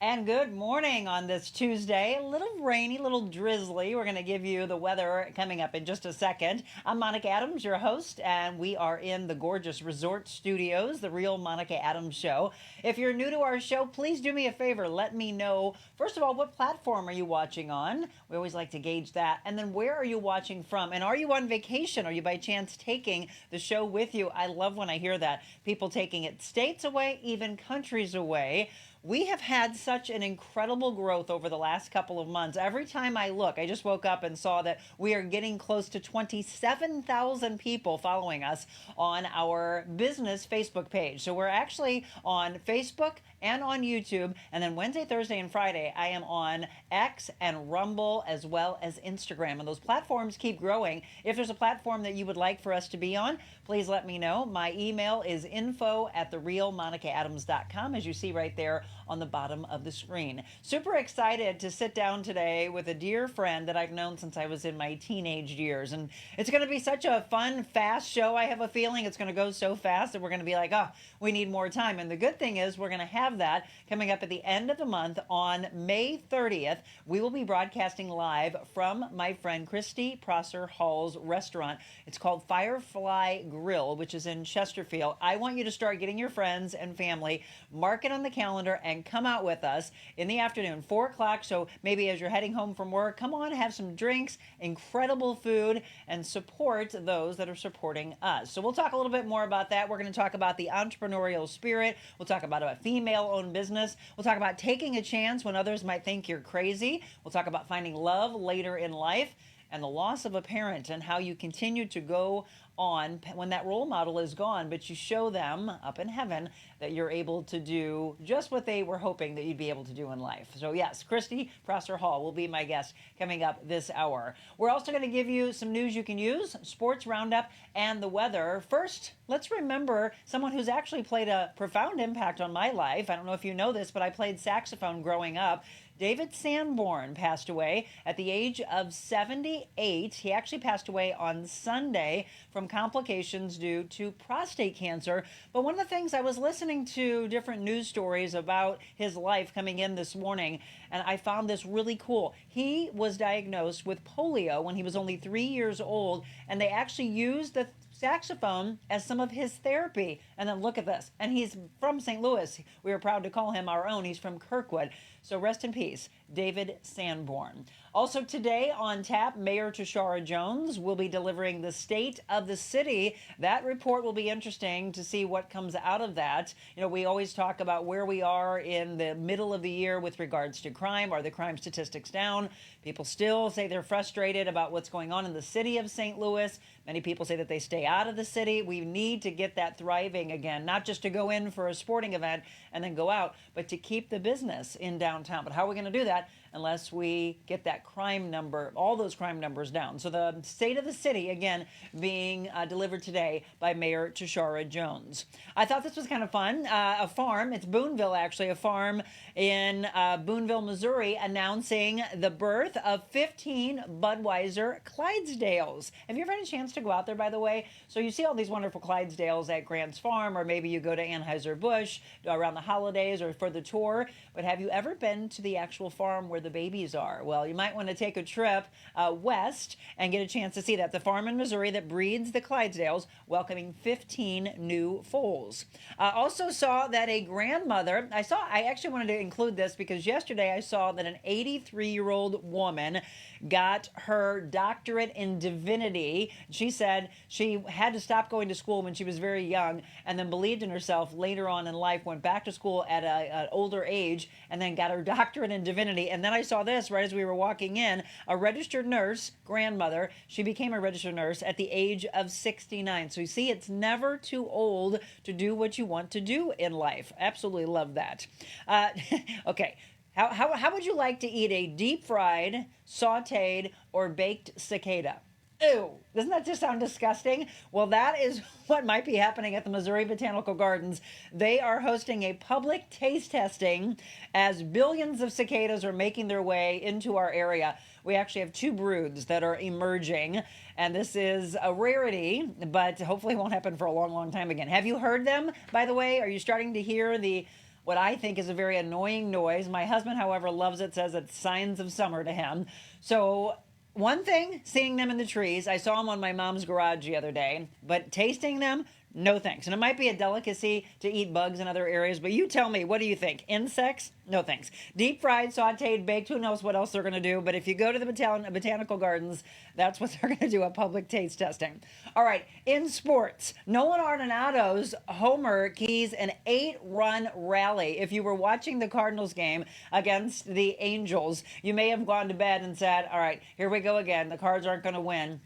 And good morning on this Tuesday. A little rainy, a little drizzly. We're going to give you the weather coming up in just a second. I'm Monica Adams, your host, and we are in the gorgeous resort studios, the Real Monica Adams Show. If you're new to our show, please do me a favor. Let me know, first of all, what platform are you watching on? We always like to gauge that. And then where are you watching from? And are you on vacation? Are you by chance taking the show with you? I love when I hear that. People taking it states away, even countries away. We have had such an incredible growth over the last couple of months. Every time I look, I just woke up and saw that we are getting close to 27,000 people following us on our business Facebook page. So we're actually on Facebook and on YouTube. And then Wednesday, Thursday, and Friday, I am on X and Rumble as well as Instagram. And those platforms keep growing. If there's a platform that you would like for us to be on, please let me know. My email is info@therealmonicaadams.com, as you see right there on the bottom of the screen. Super excited to sit down today with a dear friend that I've known since I was in my teenage years. And it's going to be such a fun, fast show. I have a feeling it's going to go so fast that we're going to be like, oh, we need more time. And the good thing is we're going to have that coming up at the end of the month on May 30th. We will be broadcasting live from my friend Christy Prosser Hall's restaurant. It's called Firefly Grill, which is in Chesterfield. I want you to start getting your friends and family, mark it on the calendar, and come out with us in the afternoon, 4 o'clock. So maybe as you're heading home from work, come on, have some drinks, incredible food, and support those that are supporting us. So we'll talk a little bit more about that. We're going to talk about the entrepreneurial spirit. We'll talk about a female-owned business. We'll talk about taking a chance when others might think you're crazy. We'll talk about finding love later in life and the loss of a parent and how you continue to go on when that role model is gone, but you show them up in heaven that you're able to do just what they were hoping that you'd be able to do in life. So yes, Christy Prosser Hall will be my guest coming up this hour. We're also going to give you some news you can use, sports roundup, and the weather. First, let's remember someone who's actually played a profound impact on my life. I don't know if you know this, but I played saxophone growing up. David Sanborn passed away at the age of 78. He actually passed away on Sunday from complications due to prostate cancer. But one of the things, I was listening to different news stories about his life coming in this morning, and I found this really cool. He was diagnosed with polio when he was only 3 years old, and they actually used the saxophone as some of his therapy. And then look at this. And he's from St. Louis. We are proud to call him our own. He's from Kirkwood. So rest in peace, David Sanborn. Also today on tap, Mayor Tishaura Jones will be delivering the state of the city. That report will be interesting to see what comes out of that. You know, we always talk about where we are in the middle of the year with regards to crime. Are the crime statistics down? People still say they're frustrated about what's going on in the city of St. Louis. Many people say that they stay out of the city. We need to get that thriving again, not just to go in for a sporting event and then go out, but to keep the business in downtown. But how are we going to do that unless we get that crime number, all those crime numbers down? So the state of the city, again, being delivered today by Mayor Tishaura Jones. I thought this was kind of fun. A farm, it's Boonville actually, a farm in Boonville, Missouri, announcing the birth of 15 Budweiser Clydesdales. Have you ever had a chance to go out there, by the way? So you see all these wonderful Clydesdales at Grant's Farm, or maybe you go to Anheuser-Busch around the holidays or for the tour. But have you ever been to the actual farm where the babies are? Well, you might want to take a trip west and get a chance to see that. The farm in Missouri that breeds the Clydesdales, welcoming 15 new foals. Also saw that a grandmother, I actually wanted to include this because yesterday I saw that an 83-year-old woman got her doctorate in divinity. She said she had to stop going to school when she was very young and then believed in herself later on in life, went back to school at an older age, and then got her doctorate in divinity. And then I saw this right as we were walking in, a registered nurse, grandmother. She became a registered nurse at the age of 69. So you see, it's never too old to do what you want to do in life. Absolutely love that. Okay. How would you like to eat a deep fried, sauteed, or baked cicada? Ew, doesn't that just sound disgusting? Well, that is what might be happening at the Missouri Botanical Gardens. They are hosting a public taste testing as billions of cicadas are making their way into our area. We actually have 2 broods that are emerging, and this is a rarity, but hopefully it won't happen for a long, long time again. Have you heard them, by the way? Are you starting to hear the what I think is a very annoying noise. My husband, however, loves it, says it's signs of summer to him. So one thing, seeing them in the trees, I saw them on my mom's garage the other day, but tasting them, no thanks. And it might be a delicacy to eat bugs in other areas, but you tell me, what do you think? Insects? No thanks. Deep fried, sauteed, baked, who knows what else they're going to do. But if you go to the botanical gardens, that's what they're going to do, a public taste testing. All right, in sports, Nolan Arenado's homer keys an 8-run rally. If you were watching the Cardinals game against the Angels, you may have gone to bed and said, all right, here we go again. The Cards aren't going to win.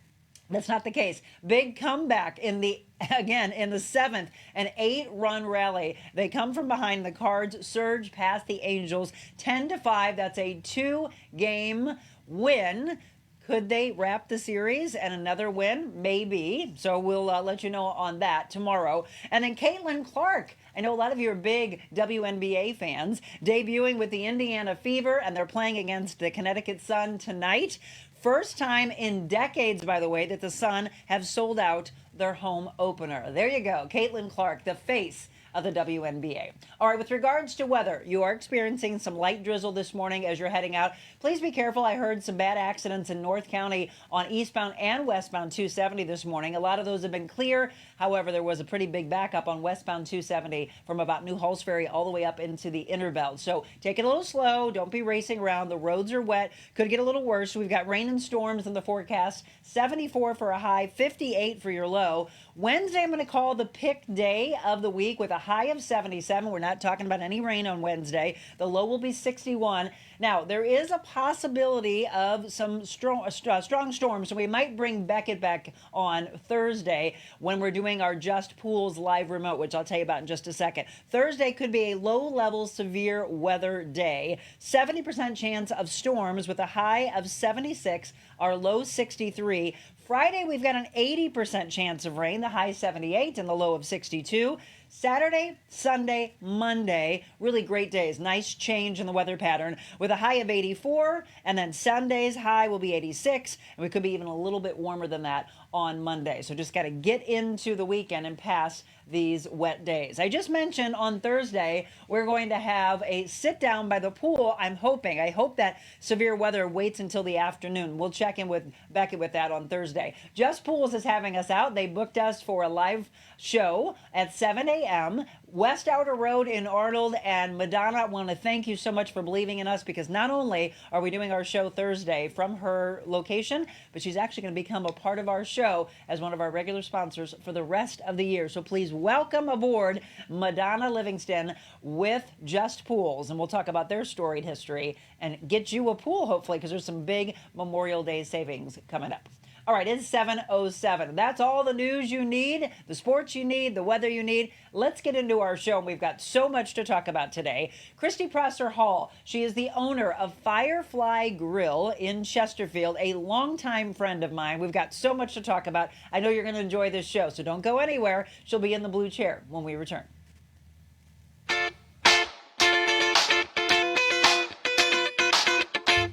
That's not the case. Big comeback in the 7th, an 8-run rally. They come from behind. The Cards surge past the Angels 10-5. That's a 2-game win. Could they wrap the series and another win? Maybe. So we'll let you know on that tomorrow. And then Caitlin Clark. I know a lot of you are big WNBA fans, debuting with the Indiana Fever, and they're playing against the Connecticut Sun tonight. First time in decades, by the way, that the Sun have sold out their home opener. There you go. Caitlin Clark, the face of the WNBA. All right, with regards to weather, you are experiencing some light drizzle this morning as you're heading out. Please be careful. I heard some bad accidents in North County on eastbound and westbound 270 this morning. A lot of those have been clear. However, there was a pretty big backup on westbound 270 from about New Halls Ferry all the way up into the inner belt. So take it a little slow. Don't be racing around. The roads are wet. Could get a little worse. We've got rain and storms in the forecast. 74 for a high, 58 for your low. Wednesday, I'm going to call the pick day of the week with a high of 77. We're not talking about any rain on Wednesday. The low will be 61. Now, there is a possibility of some strong storms, so we might bring Beckett back on Thursday when we're doing our Just Pools live remote, which I'll tell you about in just a second. Thursday could be a low-level severe weather day. 70% chance of storms with a high of 76, our low 63. Friday, we've got an 80% chance of rain, the high 78 and the low of 62. Saturday, Sunday, Monday, really great days. Nice change in the weather pattern with a high of 84, and then Sunday's high will be 86, and we could be even a little bit warmer than that on Monday. So just got to get into the weekend and pass these wet days. I just mentioned on Thursday, we're going to have a sit down by the pool. I hope that severe weather waits until the afternoon. We'll check in with Beckett with that on Thursday. Just Pools is having us out. They booked us for a live show at 7 a.m. West Outer Road in Arnold. And Madonna, I want to thank you so much for believing in us, because not only are we doing our show Thursday from her location, but she's actually going to become a part of our show as one of our regular sponsors for the rest of the year. So please welcome aboard Madonna Livingston with Just Pools. And we'll talk about their storied history and get you a pool, hopefully, because there's some big Memorial Day savings coming up. All right, it's 7:07. That's all the news you need, the sports you need, the weather you need. Let's get into our show. We've got so much to talk about today. Christy Prosser Hall, she is the owner of Firefly Grill in Chesterfield, a longtime friend of mine. We've got so much to talk about. I know you're going to enjoy this show, so don't go anywhere. She'll be in the blue chair when we return.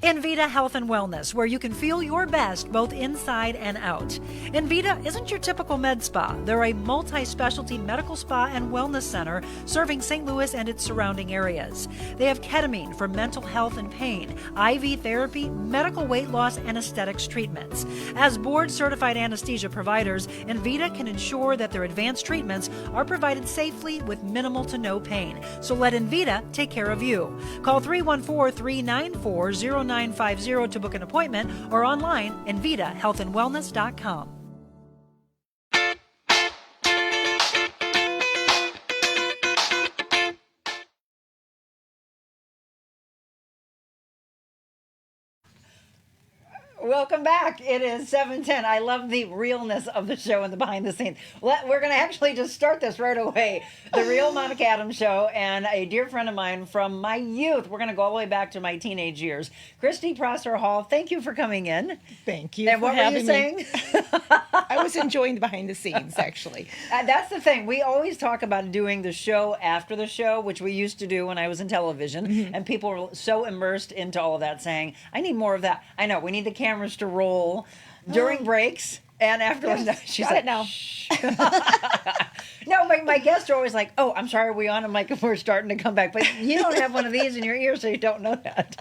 Envita Health and Wellness, where you can feel your best both inside and out. Envita isn't your typical med spa. They're a multi-specialty medical spa and wellness center serving St. Louis and its surrounding areas. They have ketamine for mental health and pain, IV therapy, medical weight loss, and aesthetics treatments. As board-certified anesthesia providers, Envita can ensure that their advanced treatments are provided safely with minimal to no pain. So let Envita take care of you. Call 314-394-0950 to book an appointment, or online envitahealthandwellness.com. Welcome back. It is 7:10. I love the realness of the show and the behind the scenes. We're going to actually just start this right away. The Real Monica Adams Show, and a dear friend of mine from my youth. We're going to go all the way back to my teenage years. Christy Prosser Hall, thank you for coming in. Thank you and for what having were you me. saying? I was enjoying the behind the scenes, actually. That's the thing. We always talk about doing the show after the show, which we used to do when I was in television. Mm-hmm. And people were so immersed into all of that saying, I need more of that. I know, we need the cameras to roll during breaks And afterwards, Yes, she's got like, it now. "Shh." No, my guests are always like, "Oh, I'm sorry, are we on?" I'm like, "We're starting to come back," but you don't have one of these in your ear, so you don't know that.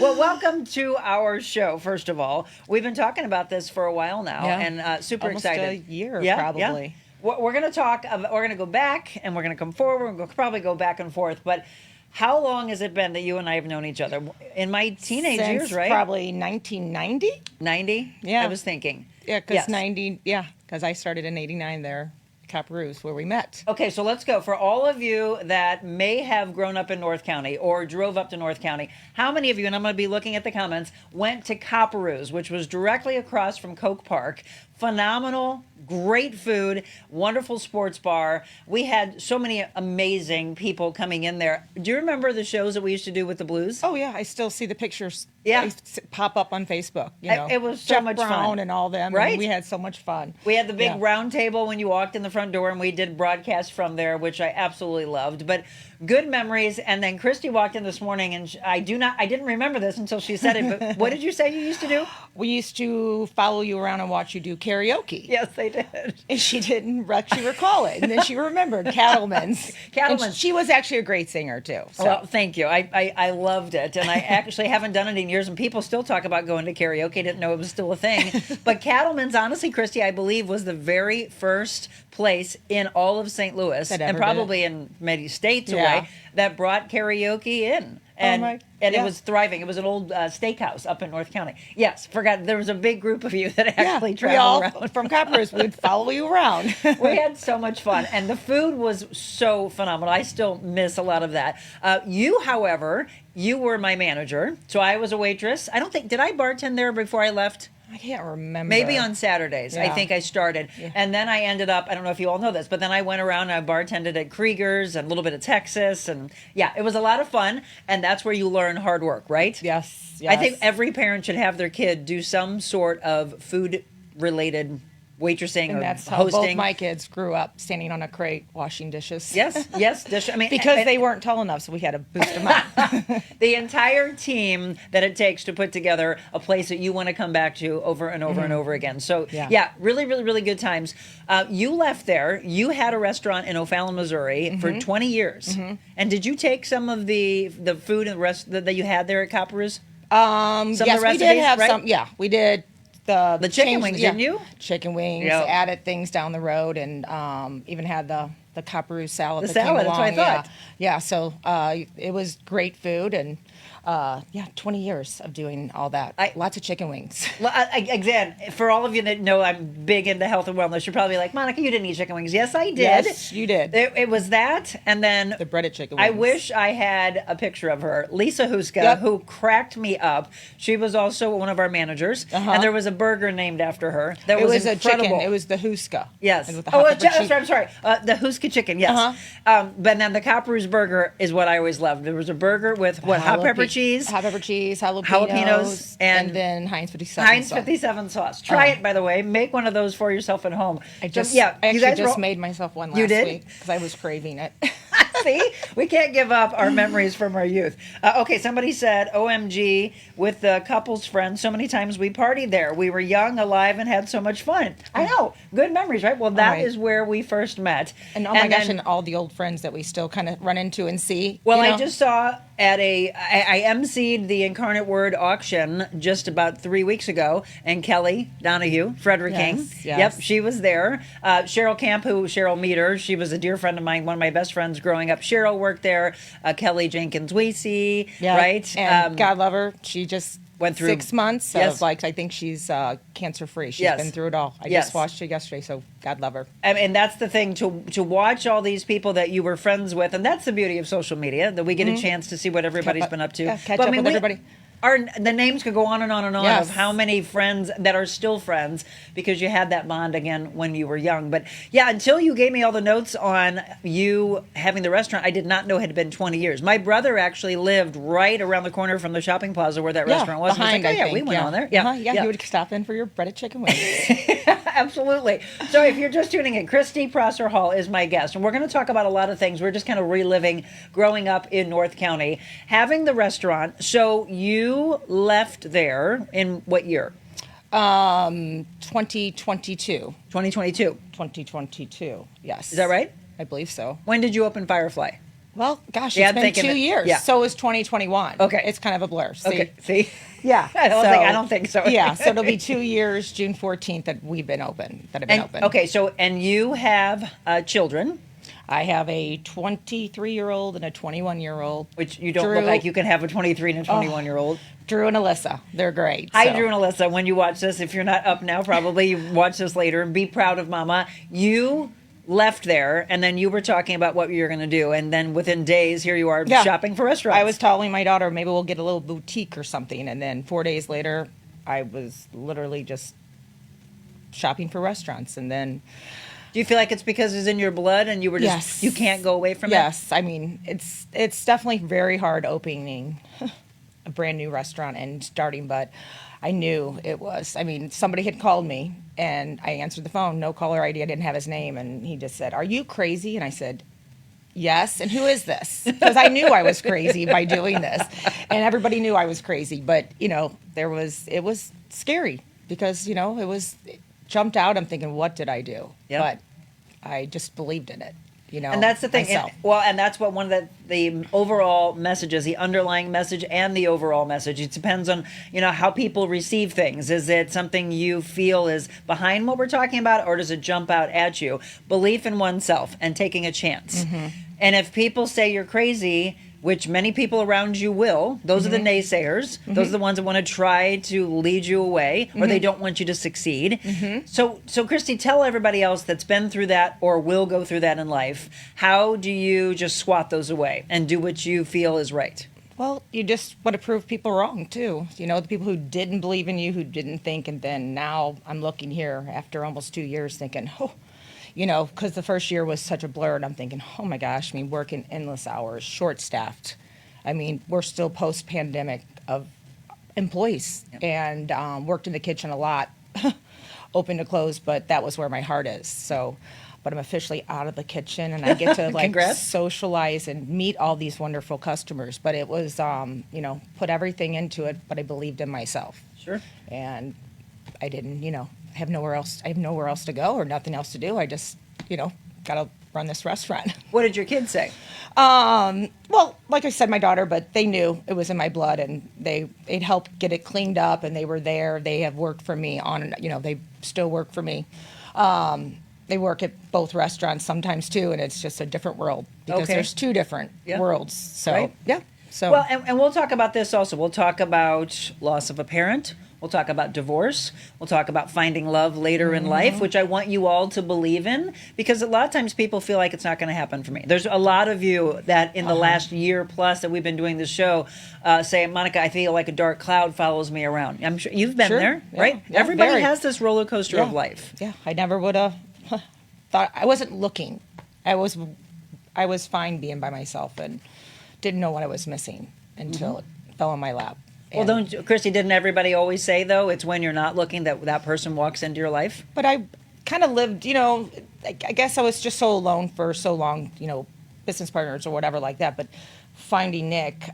Well, welcome to our show. First of all, we've been talking about this for a while now, Yeah. and super Almost excited. a year, Yeah, probably. We're going to talk. We're going to go back, and we're going to come forward. We're going to probably go back and forth, but. How long has it been that you and I have known each other? In my teenage Since years, right? probably 1990. 90? Yeah. I was thinking. Yeah, because Yes. 90. Yeah, because I started in '89 there, Caparoos, where we met. Okay, so let's go. For all of you that may have grown up in North County or drove up to North County, how many of you, and I'm going to be looking at the comments, went to Copperoo's, which was directly across from Coke Park? Phenomenal, great food, wonderful sports bar. We had so many amazing people coming in there. Do you remember the shows that we used to do with the Blues? Oh yeah, I still see the pictures. Yeah. They pop up on Facebook. You know, It was so Jeff much Brown fun. and all them. Right? And we had so much fun. We had the big Yeah. round table when you walked in the front door, and we did broadcast from there, which I absolutely loved. But good memories. And then Christy walked in this morning, and I didn't remember this until she said it. But what did you say you used to do? We used to follow you around and watch you do karaoke. Yes, they did. And she didn't actually recall it. And then she remembered Cattleman's. Cattleman's. And she was actually a great singer, too. So. Well, thank you. I loved it, and I actually haven't done it in years. And people still talk about going to karaoke. Didn't know it was still a thing. But Cattleman's, honestly, Christy, I believe was the very first place in all of St. Louis, That and ever probably in many states Yeah. away, that brought karaoke in. And, my- and it yeah. was thriving. It was an old steakhouse up in North County. Yes, forgot. There was a big group of you that actually we traveled all, around. from Caparoos, we'd follow you around. We had so much fun, and the food was so phenomenal. I still miss a lot of that. You, however, you were my manager, so I was a waitress. I don't think, did I bartend there before I left? I can't remember. Maybe on Saturdays. I Yeah. think I started. Yeah. And then I ended up, I don't know if you all know this, but then I went around and I bartended at Krieger's and a little bit of Texas. And yeah, it was a lot of fun. And that's where you learn hard work, right? Yes, I think yes. every parent should have their kid do some sort of food related waitressing And or that's how hosting. both my kids grew up, standing on a crate washing dishes. Yes, dish. I mean, Because and- they weren't tall enough, so we had to boost them up. the entire team that it takes to put together a place that you want to come back to over and over and over again. So Yeah. really, really, really good times. You left there. You had a restaurant in O'Fallon, Missouri for 20 years. And did you take some of the food and the rest that you had there at Copperoo's? Some of Yes, the we did recipes, have right? some. Yeah, we did the chicken changed- wings, yeah, didn't you? Chicken wings. Yeah. Added things down the road, and even had the Copperoo salad. The that came salad, that's what I along. thought. Yeah. So it was great food, and 20 years of doing all that. Lots of chicken wings. Well, again, for all of you that know I'm big into health and wellness, you're probably like, Monica, you didn't eat chicken wings. Yes, I did. Yes, you did. It was that, and then The breaded chicken wings. I wish I had a picture of her, Lisa Huska, Yep. who cracked me up. She was also one of our managers, and there was a burger named after her. That It was a incredible. chicken. It was the Huska. Yes. And with the hot pepper cheese. I'm sorry. The Huska chicken, yes. But then the Copperoo's burger is what I always loved. There was a burger with hot pepper cheese, hot pepper cheese, jalapenos, and then Heinz 57. Heinz sauce. 57 sauce. Try it, by the way. Make one of those for yourself at home. I So, just, yeah, I you actually guys just were- made myself one last You did? week because I was craving it. See, we can't give up our memories from our youth. Okay, somebody said, OMG, with the couple's friends, so many times we partied there. We were young, alive, and had so much fun. I know. Good memories, right? Well, that is right. where we first met. And oh my gosh, then- and all the old friends that we still kind of run into and see. Well, you I know? just saw I emceed the Incarnate Word auction just about 3 weeks ago, and Kelly Donahue, Frederick King. Yes. Yep, she was there. Cheryl Camp, Cheryl Meter, she was a dear friend of mine, one of my best friends growing up. Cheryl worked there. Kelly Jenkins Weesey, Yeah. right? And God love her. She just went through 6 months Yes. of I think she's cancer free. She's Yes. been through it all. I Yes. just watched her yesterday, so God love her. And that's the thing, to watch all these people that you were friends with, and that's the beauty of social media, that we get a chance to see what everybody's Kept up- been up to. yeah, catch But, up with everybody. The names could go on and on and on Yes. of how many friends that are still friends because you had that bond again when you were young. But yeah, until you gave me all the notes on you having the restaurant, I did not know it had been 20 years. My brother actually lived right around the corner from the shopping plaza where that restaurant was. And I was behind, like, oh, I yeah, think. we went yeah. on there. Yeah, Yeah, you would stop in for your breaded chicken wings. Absolutely. So if you're just tuning in, Christy Prosser Hall is my guest, and we're going to talk about a lot of things. We're just kind of reliving growing up in North County, having the restaurant. So you left there in what year? 2022. 2022. 2022. Yes. Is that right? I believe so. When did you open Firefly? Well, gosh, Yeah, it's I'm been thinking 2 that- years. yeah. So is 2021. Okay. It's kind of a blur. See? Okay, see? Yeah. I was like, I don't think so. Yeah, so it'll be 2 years, June 14th, that we've been open, that have been And, open. okay, so, and you have children, I have a 23-year-old and a 21-year-old. which you don't Drew, look like you can have a 23 and a 21-year-old. Drew and Alyssa. They're great. Hi, so. Drew and Alyssa. When you watch this, if you're not up now, probably you watch this later and be proud of Mama. You left there, and then you were talking about what you were going to do, and then within days, here you are Yeah. shopping for restaurants. I was telling my daughter, maybe we'll get a little boutique or something. And then 4 days later, I was literally just shopping for restaurants. And then, Do you feel like it's because it's in your blood and you were just Yes. you can't go away from it? yes, I mean, it's definitely very hard opening a brand new restaurant and starting, but I knew it was. I mean, somebody had called me and I answered the phone, no caller ID, I didn't have his name, and he just said, "Are you crazy?" And I said, "Yes." "And who is this?" Because I knew I was crazy by doing this, and everybody knew I was crazy. But it was scary because it jumped out. I'm thinking, what did I do? Yep. But I just believed in it. And that's the thing. myself. And that's what one of the overall messages, the underlying message and the overall message. It depends on, how people receive things. Is it something you feel is behind what we're talking about, or does it jump out at you? Belief in oneself and taking a chance. Mm-hmm. And if people say you're crazy, which many people around you will, those are the naysayers. Those are the ones that want to try to lead you away, or they don't want you to succeed. So Christy, tell everybody else that's been through that or will go through that in life, how do you just swat those away and do what you feel is right? Well, you just want to prove people wrong too. The people who didn't believe in you, who didn't think, and then now I'm looking here after almost 2 years thinking, because the first year was such a blur, and I'm thinking, oh my gosh, working endless hours, short-staffed. We're still post-pandemic of employees, and worked in the kitchen a lot, open to close, but that was where my heart is. So, but I'm officially out of the kitchen, and I get to Congrats. socialize and meet all these wonderful customers. But it was, put everything into it, but I believed in myself. Sure. And I didn't, I have nowhere else to go or nothing else to do. I just, gotta run this restaurant. What did your kids say? Well, like I said, my daughter, but they knew it was in my blood, and they'd helped get it cleaned up, and they were there. They have worked for me they still work for me. They work at both restaurants sometimes too, and it's just a different world because Okay. there's two different Yeah. worlds. So Right. yeah. So Well, and we'll talk about this also. We'll talk about loss of a parent. We'll talk about divorce. We'll talk about finding love later in life, which I want you all to believe in, because a lot of times people feel like it's not going to happen for me. There's a lot of you that in the last year plus that we've been doing this show say, Monica, I feel like a dark cloud follows me around. I'm sure you've been Sure. there, Yeah. right? Yeah, Everybody very. has this roller coaster of life. Yeah, I never would have thought. I wasn't looking. I was fine being by myself and didn't know what I was missing until it fell in my lap. Well, And- Christy, didn't everybody always say, though, it's when you're not looking that person walks into your life? But I kind of lived, I guess I was just so alone for so long, business partners or whatever like that. But finding Nick,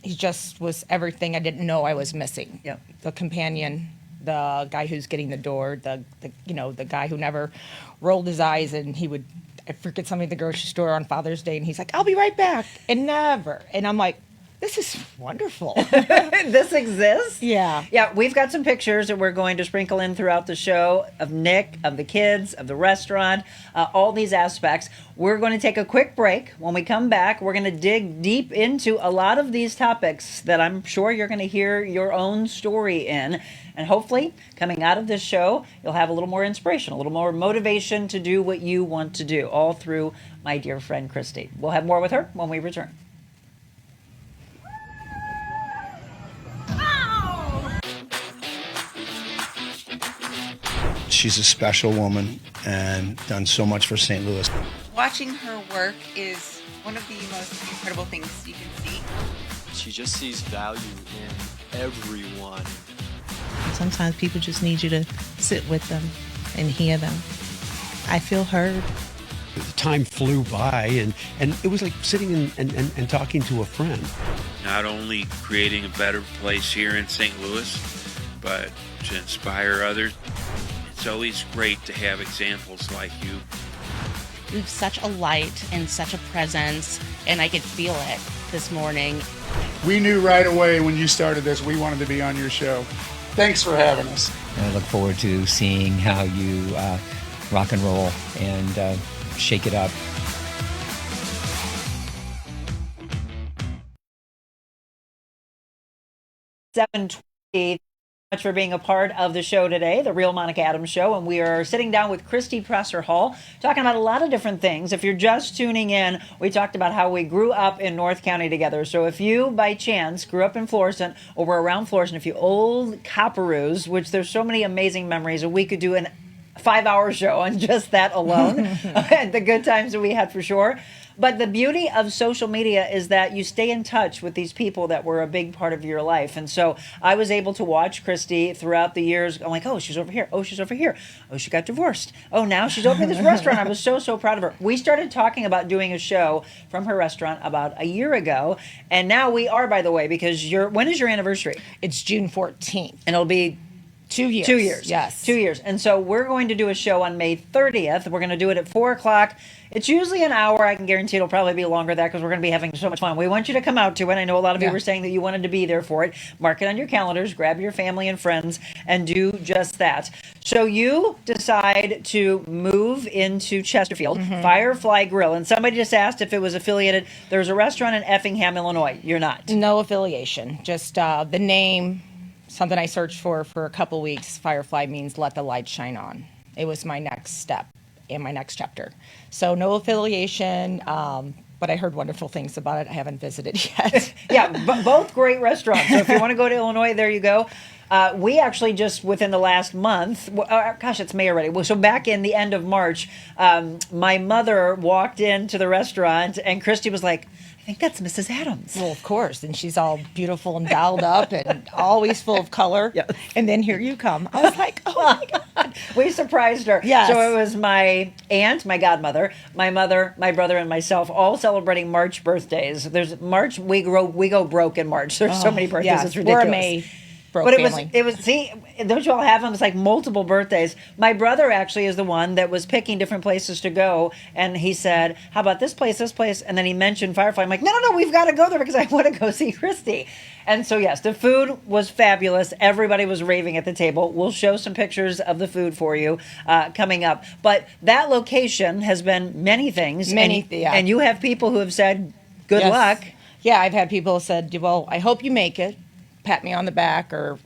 he just was everything I didn't know I was missing. Yep. The companion, the guy who's getting the door, the guy who never rolled his eyes, and I forget something at the grocery store on Father's Day, and he's like, "I'll be right back," and never. And I'm like, this is wonderful. This exists? Yeah. Yeah, we've got some pictures that we're going to sprinkle in throughout the show of Nick, of the kids, of the restaurant, all these aspects. We're going to take a quick break. When we come back, we're going to dig deep into a lot of these topics that I'm sure you're going to hear your own story in. And hopefully, coming out of this show, you'll have a little more inspiration, a little more motivation to do what you want to do, all through my dear friend Christy. We'll have more with her when we return. She's a special woman and done so much for St. Louis. Watching her work is one of the most incredible things you can see. She just sees value in everyone. Sometimes people just need you to sit with them and hear them. I feel heard. The time flew by, and it was like sitting and talking to a friend. Not only creating a better place here in St. Louis, but to inspire others. It's always great to have examples like you. You have such a light and such a presence, and I could feel it this morning. We knew right away when you started this, we wanted to be on your show. Thanks for having us. And I look forward to seeing how you rock and roll and shake it up. $7.20. Much for being a part of the show today, the Real Monica Adams Show, and we are sitting down with Christy Presser Hall, talking about a lot of different things. If you're just tuning in, we talked about how we grew up in North County together. So if you, by chance, grew up in Florissant or were around Florissant, if you old Copperoos, which there's so many amazing memories, and we could do an 5-hour show on just that alone, the good times that we had for sure. But the beauty of social media is that you stay in touch with these people that were a big part of your life. And so I was able to watch Christy throughout the years. I'm like, oh, she's over here. Oh, she's over here. Oh, she got divorced. Oh, now she's opening this restaurant. I was so proud of her. We started talking about doing a show from her restaurant about a year ago. And now we are, by the way, because when is your anniversary? It's June 14th. And it'll be 2 years. 2 years. Yes. 2 years. And so we're going to do a show on May 30th. We're going to do it at 4 o'clock. It's usually an hour. I can guarantee it'll probably be longer than that because we're going to be having so much fun. We want you to come out to it. I know a lot of you were saying that you wanted to be there for it. Mark it on your calendars. Grab your family and friends and do just that. So you decide to move into Chesterfield, Firefly Grill. And somebody just asked if it was affiliated. There's a restaurant in Effingham, Illinois. You're not. No affiliation. Just the name. Something I searched for a couple weeks. Firefly means let the light shine on. It was my next step in my next chapter. So no affiliation, but I heard wonderful things about it. I haven't visited yet. Yeah, both great restaurants. So if you want to go to Illinois, there you go. We actually just within the last month, gosh, it's May already. Well, so back in the end of March, my mother walked into the restaurant and Christy was like, I think that's Mrs. Adams. Well, of course. And she's all beautiful and dolled up and always full of color. Yes. And then here you come. I was like, oh my God. We surprised her. Yes. So it was my aunt, my godmother, my mother, my brother, and myself all celebrating March birthdays. There's March, we go broke in March. There's so many birthdays, yes, it's ridiculous. We're a May broke But family. it was, see, don't you all have them? It's like multiple birthdays. My brother actually is the one that was picking different places to go. And he said, how about this place? And then he mentioned Firefly. I'm like, no, we've got to go there because I want to go see Christy. And so, yes, the food was fabulous. Everybody was raving at the table. We'll show some pictures of the food for you coming up. But that location has been many things. And you have people who have said, good luck. Yeah, I've had people said, well, I hope you make it. Pat me on the back, or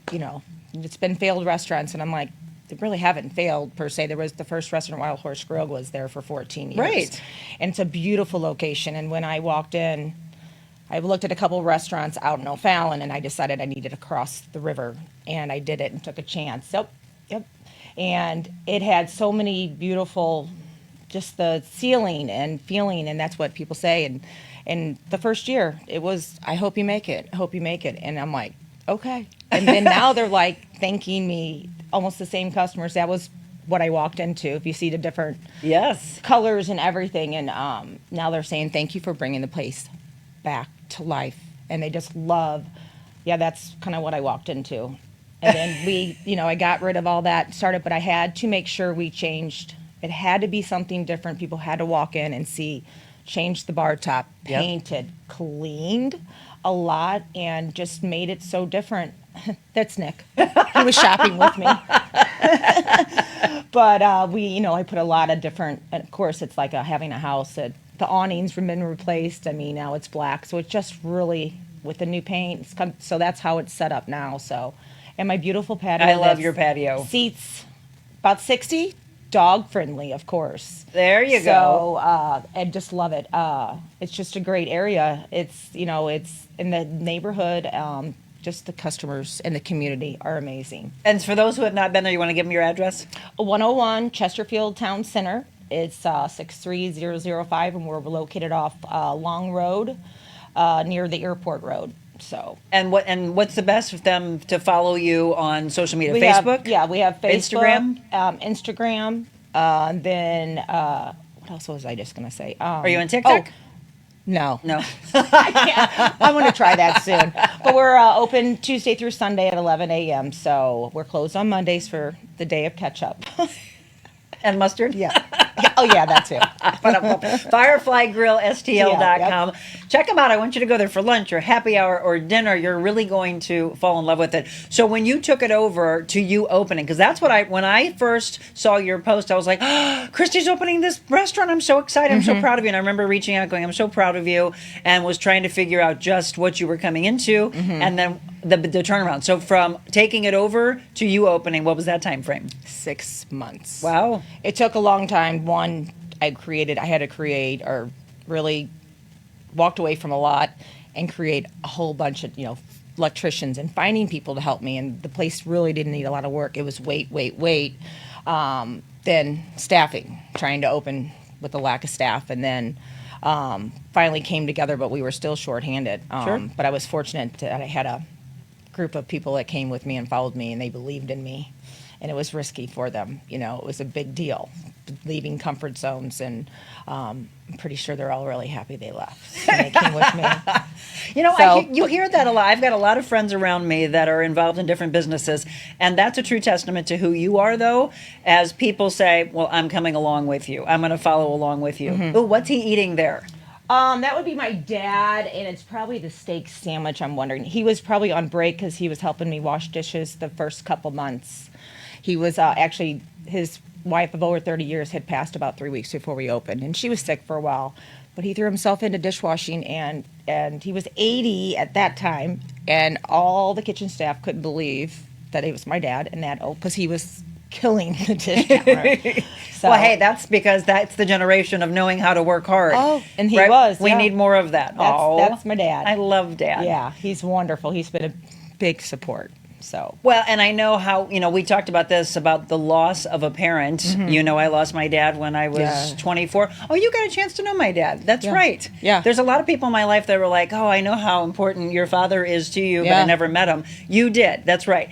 it's been failed restaurants, and I'm like, they really haven't failed per se. There was the first restaurant, Wild Horse Grill, was there for 14 years, right? And it's a beautiful location. And when I walked in, I looked at a couple of restaurants out in O'Fallon, and I decided I needed to cross the river, and I did it and took a chance. Yep. And it had so many beautiful, just the ceiling and feeling, and that's what people say. And the first year, it was, I hope you make it. I hope you make it. And I'm like, okay. And then now they're like thanking me, almost the same customers. That was what I walked into. If you see the different colors and everything. And now they're saying, thank you for bringing the place back to life. And they just love, that's kind of what I walked into. And then I got rid of all that started, but I had to make sure we changed. It had to be something different. People had to walk in and see, changed the bar top, painted, cleaned a lot, and just made it so different. That's Nick. He was shopping with me. But I put a lot of different, and of course it's like having a house. The awnings have been replaced. I mean, now it's black. So it's just really, with the new paint, so that's how it's set up now. So, and my beautiful patio. I love your patio. Seats about 60. Dog friendly, of course. There you go. So I just love it. It's just a great area. It's it's in the neighborhood. Just the customers and the community are amazing. And for those who have not been there, you want to give them your address? 101 Chesterfield Town Center. It's 63005, and we're located off Long Road, near the airport road. So what's the best for them to follow you on social media? We Facebook? We have Facebook, Instagram, Instagram. Then what else was I just gonna say? Are you on TikTok? No. No. I'm going to try that soon. But we're open Tuesday through Sunday at 11 a.m. So we're closed on Mondays for the day of ketchup. And mustard? Yeah. Oh, yeah, that too. FireflyGrillSTL.com. Check them out. I want you to go there for lunch or happy hour or dinner. You're really going to fall in love with it. So when you took it over to you opening, because that's what when I first saw your post, I was like, oh, Christy's opening this restaurant. I'm so excited. I'm so proud of you. And I remember reaching out going, I'm so proud of you, and was trying to figure out just what you were coming into and then the turnaround. So from taking it over to you opening, what was that time frame? 6 months. Wow. It took a long time. One, I had to create or really walked away from a lot and create a whole bunch of, electricians and finding people to help me. And the place really didn't need a lot of work. It was wait. Then staffing, trying to open with the lack of staff. And then finally came together, but we were still shorthanded. Sure. But I was fortunate that I had a group of people that came with me and followed me, and they believed in me. And it was risky for them. It was a big deal, leaving comfort zones. And I'm pretty sure they're all really happy they left. And they came with me. You hear that a lot. I've got a lot of friends around me that are involved in different businesses. And that's a true testament to who you are, though, as people say, well, I'm coming along with you. I'm going to follow along with you. Ooh, what's he eating there? That would be my dad, and it's probably the steak sandwich, I'm wondering. He was probably on break because he was helping me wash dishes the first couple months. He was actually, his wife of over 30 years had passed about 3 weeks before we opened, and she was sick for a while. But he threw himself into dishwashing, and he was 80 at that time, and all the kitchen staff couldn't believe that it was my dad, and because he was killing the dish counter. So, well, hey, that's because that's the generation of knowing how to work hard. Oh, and he right? was. We yeah. need more of that. That's my dad. I love Dad. Yeah, he's wonderful. He's been a big support. So well, and I know how, we talked about this, about the loss of a parent. I lost my dad when I was 24. Oh, you got a chance to know my dad. That's right. Yeah. There's a lot of people in my life that were like, oh, I know how important your father is to you, but I never met him. You did. That's right.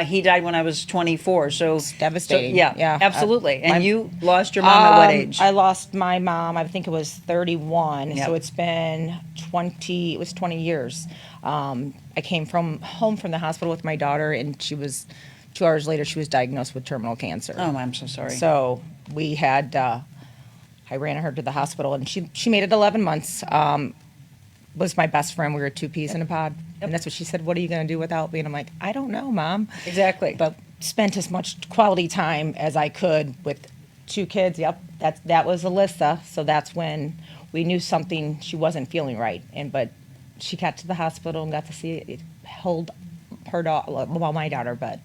He died when I was 24. So it's devastating. So, yeah, absolutely. And you lost your mom at what age? I lost my mom, I think it was 31. Yep. So it's been 20 years. I came home from the hospital with my daughter, and she was 2 hours later. She was diagnosed with terminal cancer. Oh, I'm so sorry. So we had. I ran her to the hospital, and she made it 11 months. Was my best friend. We were two peas in a pod, and that's what she said. What are you going to do without me? And I'm like, I don't know, Mom. Exactly. But spent as much quality time as I could with 2 kids. Yep, that was Alyssa. So that's when we knew something. She wasn't feeling right, but. She got to the hospital and got to see it hold her daughter, well, my daughter, but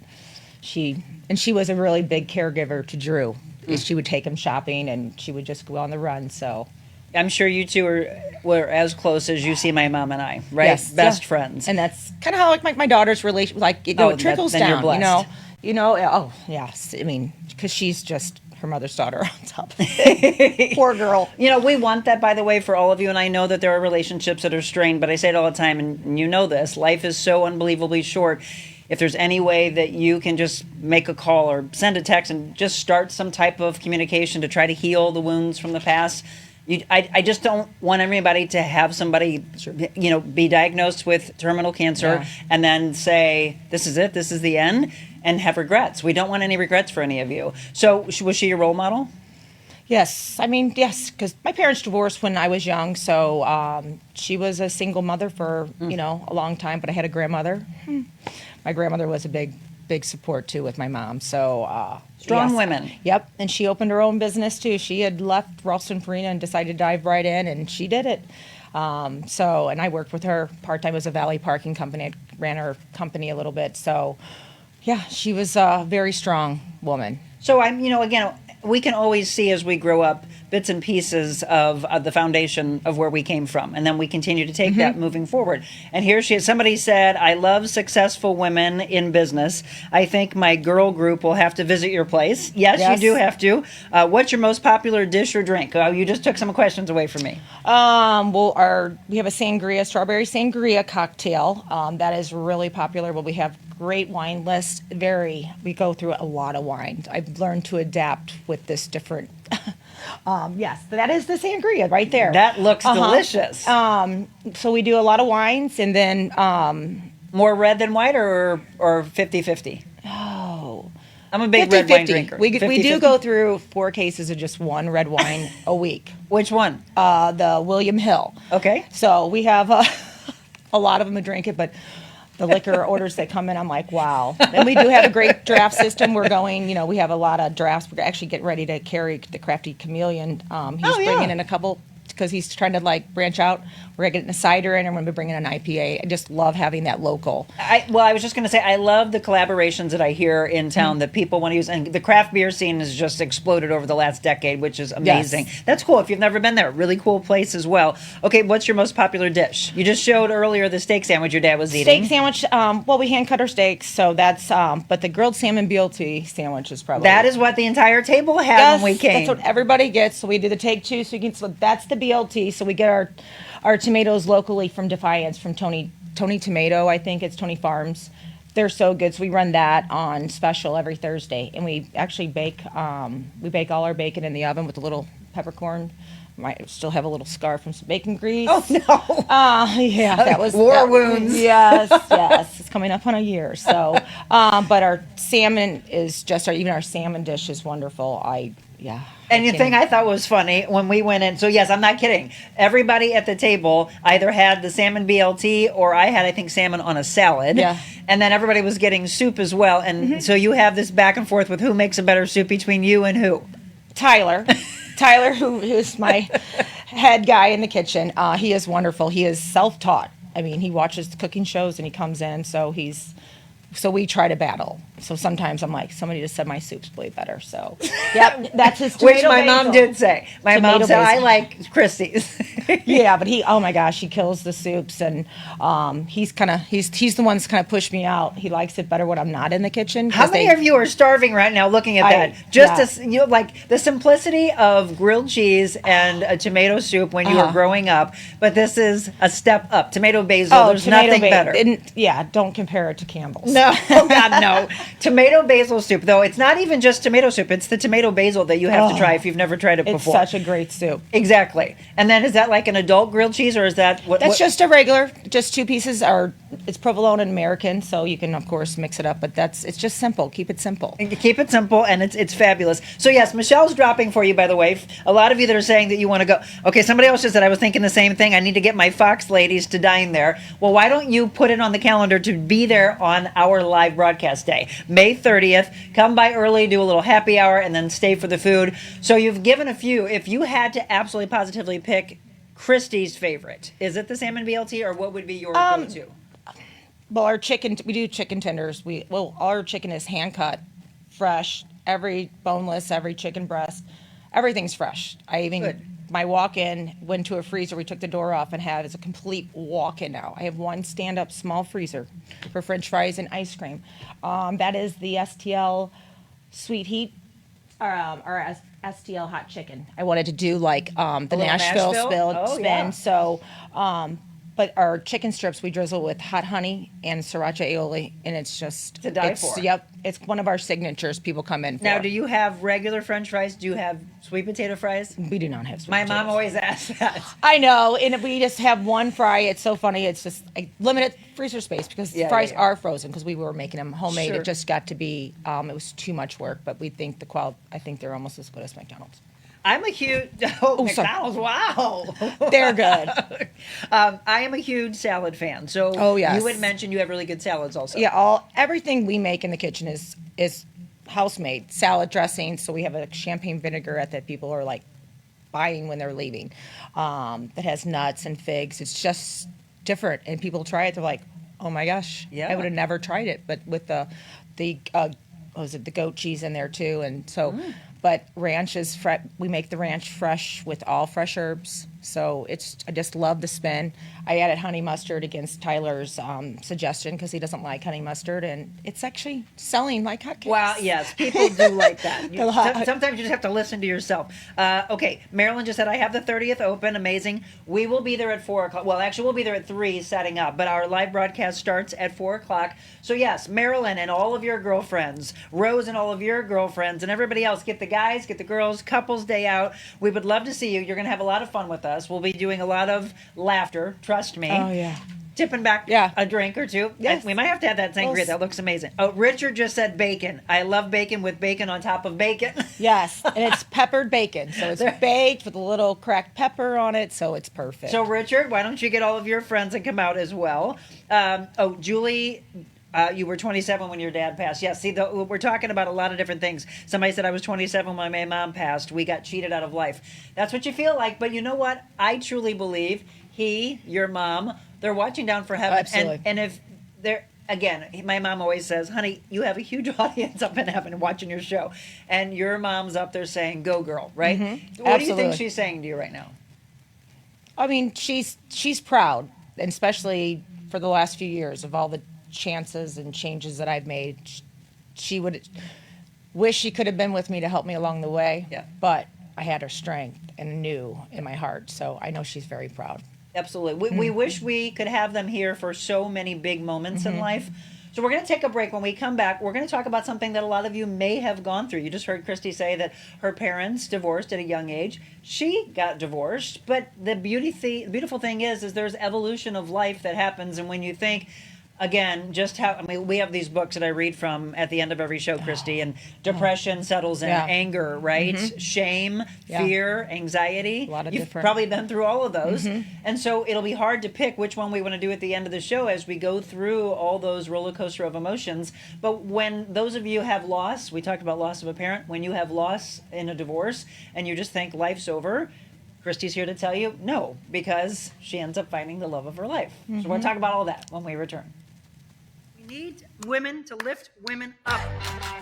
she was a really big caregiver to Drew. She would take him shopping, and she would just go on the run. So I'm sure you two were as close as you see my mom and I, right? Yes, Best friends. And that's kind of how my daughter's relation, it trickles then you're down. blessed. Oh yes, I mean, because she's just her mother's daughter on top of it. Poor girl. We want that, by the way, for all of you. And I know that there are relationships that are strained, but I say it all the time, and you know this. Life is so unbelievably short. If there's any way that you can just make a call or send a text and just start some type of communication to try to heal the wounds from the past, I just don't want everybody to have somebody, be diagnosed with terminal cancer and then say, this is it, this is the end, and have regrets. We don't want any regrets for any of you. So was she your role model? Yes. I mean, yes, because my parents divorced when I was young, so she was a single mother for, a long time, but I had a grandmother. My grandmother was a big support, too, with my mom, so... Strong women. Yep, and she opened her own business, too. She had left Ralston Farina and decided to dive right in, and she did it. And I worked with her part-time as a Valley Parking Company. I ran her company a little bit, so... Yeah, she was a very strong woman. So again, we can always see as we grow up bits and pieces of the foundation of where we came from, and then we continue to take that moving forward. And here she is. Somebody said, I love successful women in business. I think my girl group will have to visit your place. Yes. You do have to. What's your most popular dish or drink? You just took some questions away from me. We have a strawberry sangria cocktail. That is really popular, but we have great wine list. We go through a lot of wines. I've learned to adapt with this different Yes, that is the sangria right there. That looks delicious. So we do a lot of wines, and then More red than white, or 50-50? oh, I'm a big 50, red wine 50. drinker. We do 50-50? go through 4 cases of just one red wine a week. Which one? The William Hill. Okay. So we have a lot of them to drink it, but the liquor orders that come in, I'm like, wow. And we do have a great draft system. We're going, we have a lot of drafts. We're actually getting ready to carry the Crafty Chameleon. He's bringing in a couple because he's trying to branch out. We're getting a cider in, and we're going to be bringing an IPA. I just love having that local. I was just going to say, I love the collaborations that I hear in town that people want to use. And the craft beer scene has just exploded over the last decade, which is amazing. Yes. That's cool. If you've never been there, really cool place as well. Okay, what's your most popular dish? You just showed earlier the steak sandwich your dad was eating. Steak sandwich, we hand cut our steaks, so that's, but the grilled salmon BLT sandwich is probably. That is what the entire table had when we came. That's what everybody gets. So we do the take two. So that's the BLT. So we get our tomatoes locally from Defiance, from Tony Tomato. I think it's Tony Farms. They're so good. So we run that on special every Thursday, and we actually bake. We bake all our bacon in the oven with a little peppercorn. Might still have a little scar from some bacon grease. Oh no! Yeah, that was war wounds. Yes, it's coming up on a year. So, but our salmon is just even our salmon dish is wonderful. And the thing I thought was funny when we went in, so yes, I'm not kidding. Everybody at the table either had the salmon BLT or I had, I think, salmon on a salad. Yeah. And then everybody was getting soup as well. And so you have this back and forth with who makes a better soup between you and who? Tyler. Tyler, who's my head guy in the kitchen. He is wonderful. He is self-taught. I mean, he watches the cooking shows and he comes in, so we try to battle. So sometimes I'm like, somebody just said my soup's way better. So, yep, that's his tomato Which my mom basil. did say. My Tomato mom said, I basil. like Christie's. Yeah, but oh my gosh, he kills the soups, and he's the one that's kind of pushed me out. He likes it better when I'm not in the kitchen. How many of you are starving right now looking at that? Just yeah. like the simplicity of grilled cheese and a tomato soup when you were growing up, but this is a step up. Tomato basil, there's nothing better. Don't compare it to Campbell's. No, oh God, no. Tomato basil soup, though, it's not even just tomato soup. It's the tomato basil that you have to try if you've never tried it It's before. such a great soup. Exactly. And then is that like an adult grilled cheese, or is that what? That's just a regular, just 2 pieces. It's provolone and American, so you can of course mix it up. But it's just simple. Keep it simple. Keep it simple, and it's fabulous. So yes, Michelle's dropping for you, by the way. A lot of you that are saying that you want to go. Okay, somebody else just said I was thinking the same thing. I need to get my Fox ladies to dine there. Well, why don't you put it on the calendar to be there on our live broadcast day, May 30th. Come by early, do a little happy hour, and then stay for the food. So you've given a few. If you had to absolutely positively pick Christie's favorite, is it the salmon BLT, or what would be your go-to? Well, our chicken, we do chicken tenders. Our chicken is hand cut, fresh, every boneless, every chicken breast, everything's fresh. My walk-in went to a freezer. We took the door off and had as a complete walk-in now. I have one stand-up small freezer for French fries and ice cream. That is the STL Sweet Heat, or STL Hot Chicken. I wanted to do the Nashville spin. So, but our chicken strips we drizzle with hot honey and sriracha aioli, and it's just to die for. Yep, it's one of our signatures. People come in for. Now, do you have regular French fries? Do you have sweet potato fries? We do not have sweet My potatoes. mom always asks that. I know, and we just have one fry. It's so funny. It's just limited freezer space because fries are frozen because we were making them homemade. Sure. It just got to be, it was too much work, but we think I think they're almost as good as McDonald's. I'm a huge McDonald's. Wow, they're good. I am a huge salad fan. So, yes. You had mentioned you have really good salads also. Yeah, everything we make in the kitchen is house made. Salad dressing. So we have a champagne vinaigrette that people are buying when they're leaving. That has nuts and figs. It's just different, and people try it. They're like, "Oh my gosh, I would have never tried it." But with the goat cheese in there too, and so. But ranch is we make the ranch fresh with all fresh herbs. So I just love the spin. I added honey mustard against Tyler's suggestion because he doesn't like honey mustard, and it's actually selling like hotcakes. Well, yes, people do like that. A lot. Sometimes you just have to listen to yourself. Okay, Marilyn just said, I have the 30th open. Amazing. We will be there at 4 o'clock. Well, actually, we'll be there at 3 setting up, but our live broadcast starts at 4 o'clock. So, yes, Marilyn and all of your girlfriends, Rose and all of your girlfriends, and everybody else, get the guys, get the girls, couples day out. We would love to see you. You're going to have a lot of fun with us. We'll be doing a lot of laughter, trust me. Oh, yeah. Tipping back a drink or two. Yes. We might have to have that sangria. That looks amazing. Oh, Richard just said bacon. I love bacon with bacon on top of bacon. Yes, and it's peppered bacon. So it's baked with a little cracked pepper on it, so it's perfect. So, Richard, why don't you get all of your friends and come out as well? Julie, you were 27 when your dad passed. Yes, see, we're talking about a lot of different things. Somebody said I was 27 when my mom passed. We got cheated out of life. That's what you feel like. But you know what? I truly believe your mom, they're watching down for heaven. Absolutely. And if they're, again, my mom always says, honey, you have a huge audience up in heaven watching your show. And your mom's up there saying, go girl, right? Mm-hmm. What do you think she's saying to you right now? I mean, she's proud, and especially for the last few years of all the chances and changes that I've made. She would wish she could have been with me to help me along the way. Yeah. But I had her strength and knew in my heart, so I know she's very proud. Absolutely. We wish we could have them here for so many big moments in life. So we're going to take a break. When we come back, we're going to talk about something that a lot of you may have gone through. You just heard Christy say that her parents divorced at a young age. She got divorced, but the beautiful thing is there's evolution of life that happens, and when you think, again, just how, I mean, we have these books that I read from at the end of every show, Christy, and depression settles in, anger, right? Shame, fear, anxiety. A lot of You've different. probably been through all of those. And so it'll be hard to pick which one we want to do at the end of the show as we go through all those roller coaster of emotions. But when those of you have loss, we talked about loss of a parent, when you have loss in a divorce and you just think life's over, Christy's here to tell you no, because she ends up finding the love of her life. So we're going to talk about all that when we return. We need women to lift women up.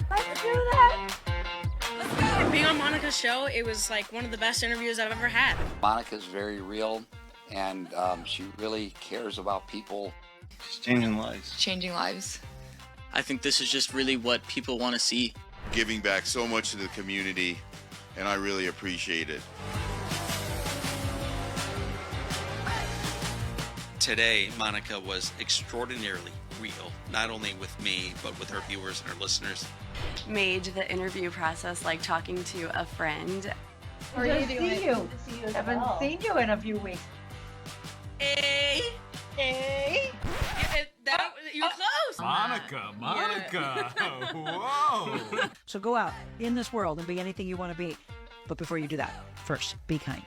Let's do that. Being on Monica's show, it was like one of the best interviews I've ever had. Monica's very real, and she really cares about people. She's changing lives. Changing lives. I think this is just really what people want to see. Giving back so much to the community, and I really appreciate it. Today, Monica was extraordinarily real, not only with me, but with her viewers and her listeners. Made the interview process like talking to a friend. How are you doing? Haven't seen you in a few weeks. Hey. You're close. Monica. Whoa. So go out in this world and be anything you want to be. But before you do that, first, be kind.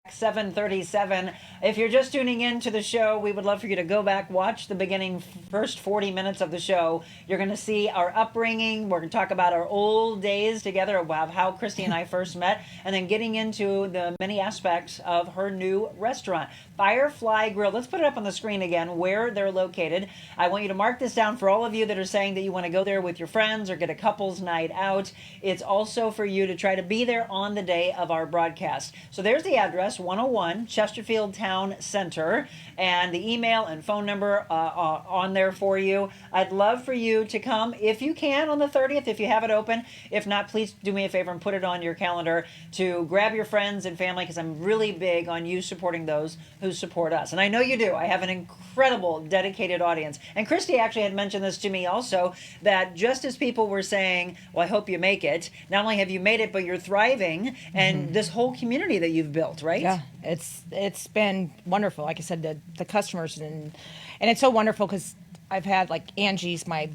7:37. If you're just tuning in to the show, we would love for you to go back, watch the beginning first 40 minutes of the show. You're going to see our upbringing. We're going to talk about our old days together, about how Christy and I first met, and then getting into the many aspects of her new restaurant, Firefly Grill. Let's put it up on the screen again, where they're located. I want you to mark this down for all of you that are saying that you want to go there with your friends or get a couple's night out. It's also for you to try to be there on the day of our broadcast. So there's the address, 101 Chesterfield Town Center, and the email and phone number on there for you. I'd love for you to come if you can on the 30th, if you have it open. If not, please do me a favor and put it on your calendar to grab your friends and family, because I'm really big on you supporting those who support us. And I know you do. I have an incredible, dedicated audience. And Christy actually had mentioned this to me also, that just as people were saying, well, I hope you make it, not only have you made it, but you're thriving, and this whole community that you've built, right? Yeah, it's been wonderful. Like I said, the customers, and it's so wonderful because I've had, like, Angie's my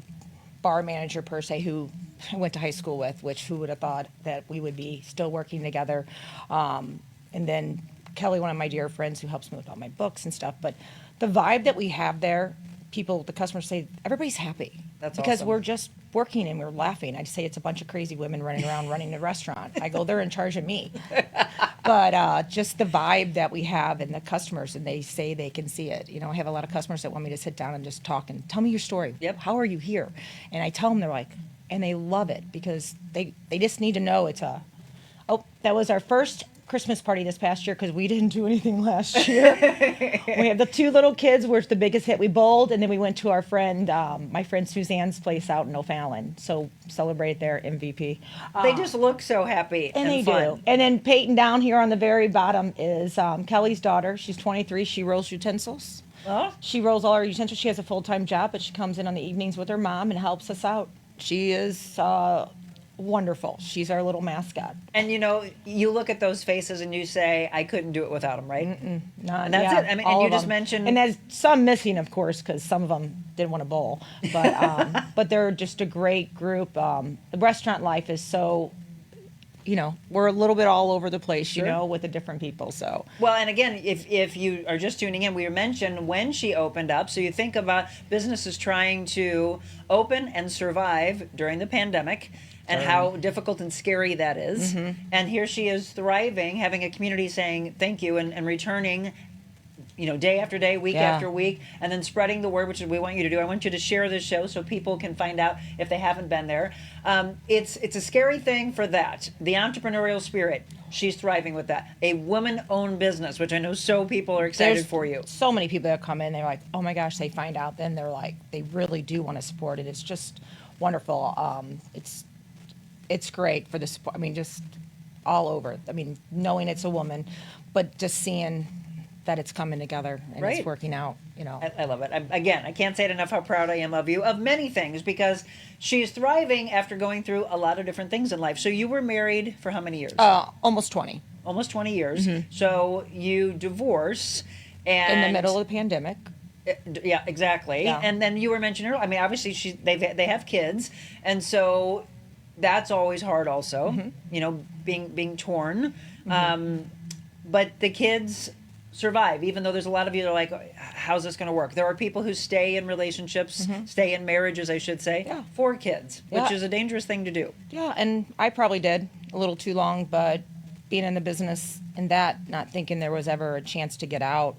bar manager per se, who I went to high school with, which who would have thought that we would be still working together. And then Kelly, one of my dear friends who helps me with all my books and stuff. But the vibe that we have there, the customers say, everybody's happy. That's because awesome. We're just working and we're laughing. I'd say it's a bunch of crazy women running around running the restaurant. I go, they're in charge of me. But just the vibe that we have and the customers, and they say they can see it. You know, I have a lot of customers that want me to sit down and just talk and tell me your story. Yep. How are you here? And I tell them, they're like, and they love it because they just need to know it's a. Oh, that was our first Christmas party this past year because we didn't do anything last year. We had the 2 little kids were the biggest hit. We bowled, and then we went to our friend, my friend Suzanne's place out in O'Fallon. So celebrate their MVP. They just look so happy and they fun. do. And then Peyton down here on the very bottom is Kelly's daughter. She's 23. She rolls utensils. Oh. She rolls all her utensils. She has a full-time job, but she comes in on the evenings with her mom and helps us out. She is wonderful. She's our little mascot. And you look at those faces and you say, I couldn't do it without them, right? And that's it. I mean, and you just mentioned, and there's some missing, of course, because some of them didn't want to bowl, but but they're just a great group. The restaurant life is so, we're a little bit all over the place, with the different people. So well, and again, if you are just tuning in, we mentioned when she opened up. So you think about businesses trying to open and survive during the pandemic. And how difficult and scary that is. Mm-hmm. And here she is thriving, having a community saying thank you and returning, day after day, week after week, and then spreading the word, which is what we want you to do. I want you to share this show so people can find out if they haven't been there. It's a scary thing for that. The entrepreneurial spirit, she's thriving with that. A woman-owned business, which I know so people are excited There's for you. So many people that come in, they're like, oh my gosh, they find out, then they're like, they really do want to support it. It's just wonderful. It's great for the support. I mean, just all over. I mean, knowing it's a woman, but just seeing that it's coming together and Right. it's working out, I love it. I can't say it enough how proud I am of you, of many things, because she's thriving after going through a lot of different things in life. So you were married for how many years? Almost 20. Almost 20 years. Mhm. So you divorce and In the middle of the pandemic. Yeah, exactly. Yeah. And then you were mentioning earlier, I mean, obviously they have kids, and so that's always hard also, being torn. But the kids survive, even though there's a lot of you that are like, how's this going to work? There are people who stay in relationships, stay in marriages, I should say, for kids, which Yeah. is a dangerous thing to do. Yeah, and I probably did a little too long, but being in the business and that, not thinking there was ever a chance to get out,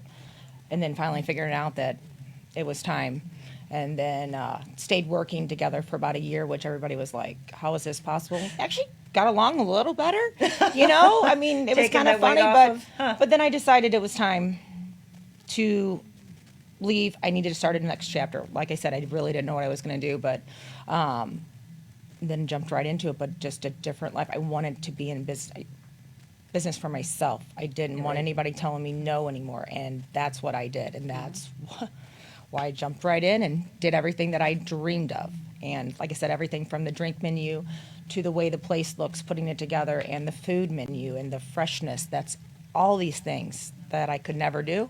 and then finally figuring out that it was time. And then stayed working together for about a year, which everybody was like, how is this possible? Actually got along a little better, I mean, it was Taking kind of that weight funny, off but then I decided it was time to leave. I needed to start a next chapter. Like I said, I really didn't know what I was going to do, but then jumped right into it, but just a different life. I wanted to be in business for myself. I didn't want anybody telling me no anymore, and that's what I did, and that's why I jumped right in and did everything that I dreamed of. And like I said, everything from the drink menu to the way the place looks, putting it together, and the food menu and the freshness. That's all these things that I could never do,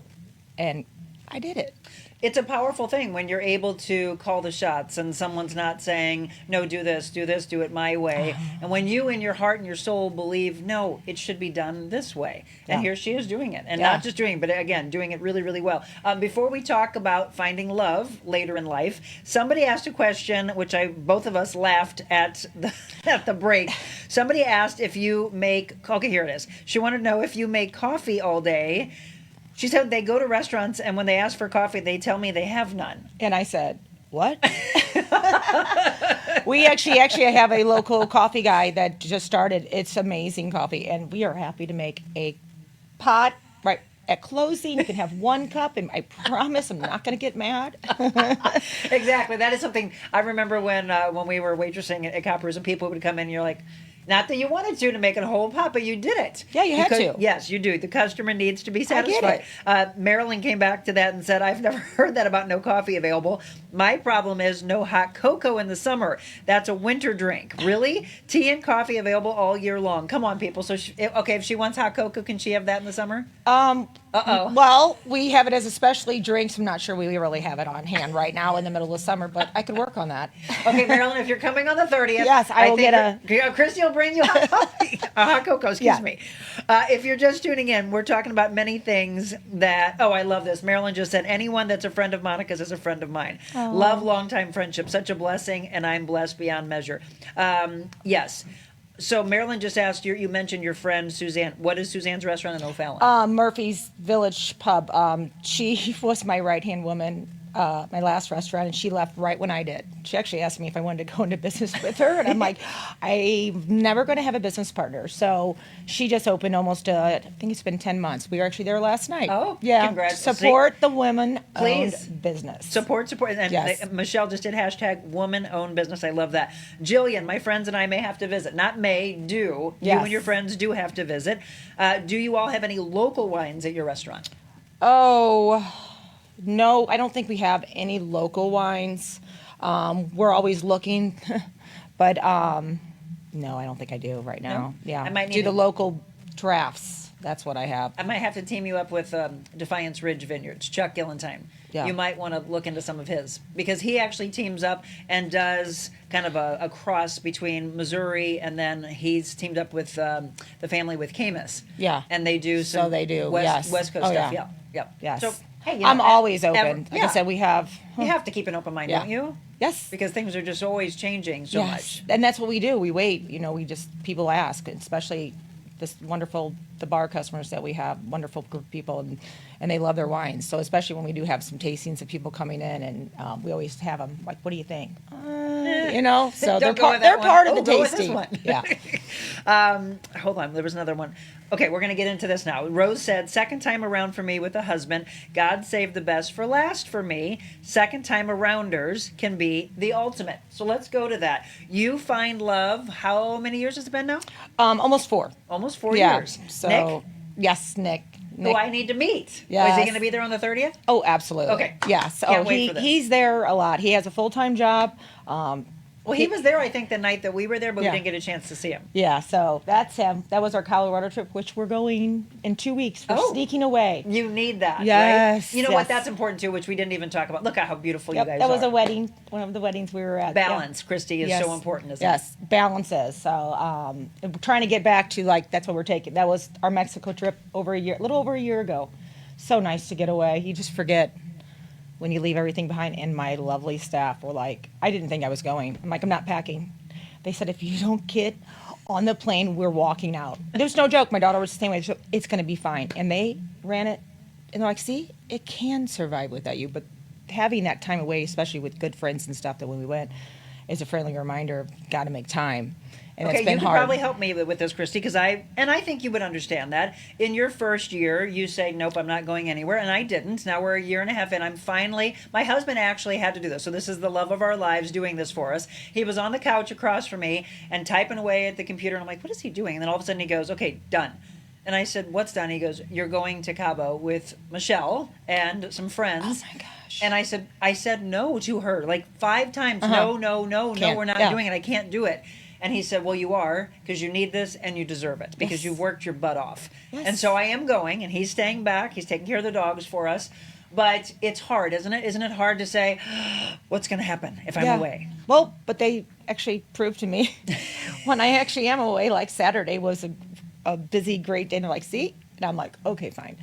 and I did it. It's a powerful thing when you're able to call the shots and someone's not saying, no, do this, do it my way. And when you in your heart and your soul believe, no, it should be done this way. And Yeah. here she is doing it. And Yeah. not just doing it, but again, doing it really, really well. Before we talk about finding love later in life, somebody asked a question, which both of us laughed at at the break. Somebody asked if you okay, here it is. She wanted to know if you make coffee all day. She said they go to restaurants, and when they ask for coffee, they tell me they have none. And I said, what? We actually have a local coffee guy that just started. It's amazing coffee, and we are happy to make a pot right at closing. You can have 1 cup, and I promise I'm not going to get mad. Exactly. That is something I remember when we were waitressing at Coppers, and people would come in, and you're like, not that you wanted to make it a whole pot, but you did it. Yeah, you had to. Yes, you do. The customer needs to be I get satisfied. Marilyn came back to that and said, I've never heard that about no coffee available. My problem is no hot cocoa in the summer. That's a winter drink. Really? Tea and coffee available all year long. Come on, people. So, if she wants hot cocoa, can she have that in the summer? Uh-oh. Well, we have it as a specialty drink, so I'm not sure we really have it on hand right now in the middle of summer, but I could work on that. Okay, Marilyn, if you're coming on the 30th, Yes, I will get Christy will bring you a hot cocoa. Excuse me. If you're just tuning in, we're talking about many things that. Oh, I love this. Marilyn just said, "Anyone that's a friend of Monica's is a friend of mine. Aw. Love longtime friendship, such a blessing, and I'm blessed beyond measure." Yes. So Marilyn just asked you mentioned your friend Suzanne. What is Suzanne's restaurant in O'Fallon? Murphy's Village Pub. She was my right-hand woman my last restaurant, and she left right when I did. She actually asked me if I wanted to go into business with her, and I'm like, I'm never going to have a business partner. So she just opened almost, I think it's been 10 months. We were actually there last night. Oh, yeah. congrats. Support the women-owned Please. business. Support. And Yes. Michelle just did hashtag woman-owned business. I love that. Jillian, my friends and I may have to visit. Not may, do. You Yes. and your friends do have to visit. Do you all have any local wines at your restaurant? Oh, no, I don't think we have any local wines. We're always looking, but no, I don't think I do right now. No? Yeah, I might need do the to- local drafts. That's what I have. I might have to team you up with Defiance Ridge Vineyards, Chuck Gillentine. Yeah. You might want to look into some of his because he actually teams up and does kind of a cross between Missouri and then he's teamed up with the family with Camus. Yeah. And they do So some they do, West, yes. West Coast Oh, stuff. yeah. Yeah. Yes. So, hey, I'm always open. Like I said, we have. You have to keep an open mind, Yeah. don't you? Yes. Because things are just always changing so much. And that's what we do. We wait. We just, people ask, especially this wonderful, the bar customers that we have, wonderful group of people, and they love their wines. So especially when we do have some tastings of people coming in, and we always have them like, what do you think? So Don't go with they're that one. part of the Go with this tasting. one. Yeah. Hold on, there was another one. Okay, we're going to get into this now. Rose said, second time around for me with a husband. God saved the best for last for me. Second time arounders can be the ultimate. So let's go to that. You find love, how many years has it been now? Almost 4. Almost 4 Yeah. years. So Nick, yes, Nick. who I need to meet. Yes. Is he going to be there on the 30th? Oh, absolutely. Okay. Yes. Can't wait for this. He's there a lot. He has a full-time job. Well, he was there, I think, the night that we were there, but Yeah. we didn't get a chance to see him. Yeah, so that's him. That was our Colorado trip, which we're going in 2 weeks. We're sneaking away. You need that, Yes, right? You know yes. what? That's important, too, which we didn't even talk about. Look at how beautiful Yep, you guys that was are. a wedding, one of the weddings we were at. Balance, Yeah. Christy, is Yes. so important, isn't Yes, balance is. So we're trying to get back to, that's what we're taking. That was our Mexico trip a little over a year ago. So nice to get away. You just forget when you leave everything behind. And my lovely staff were like, I didn't think I was going. I'm like, I'm not packing. They said, if you don't get on the plane, we're walking out. There's no joke. My daughter was the same way. So it's going to be fine. And they ran it. And they're like, see, it can survive without you. But having that time away, especially with good friends and stuff, that when we went, is a friendly reminder of got to make time. And Okay, it's been you could hard. probably help me with this, Christy, because I think you would understand that. In your first year, you say, nope, I'm not going anywhere, and I didn't. Now we're a year and a half in. My husband actually had to do this, so this is the love of our lives doing this for us. He was on the couch across from me and typing away at the computer, and I'm like, what is he doing? And then all of a sudden he goes, okay, done. And I said, what's done? He goes, you're going to Cabo with Michelle and some friends. Oh, my gosh. And I said no to her, like 5 times. Uh-huh. No, Can't. we're not Yeah. doing it. I can't do it. And he said, well, you are, because you need this and you deserve it, because Yes. you've worked your butt off. Yes. And so I am going, and he's staying back. He's taking care of the dogs for us. But it's hard, isn't it? Isn't it hard to say, what's going to happen if I'm Yeah. away? Well, but they actually proved to me when I actually am away, like Saturday was a busy, great day. And they're like, see? And I'm like, okay, fine.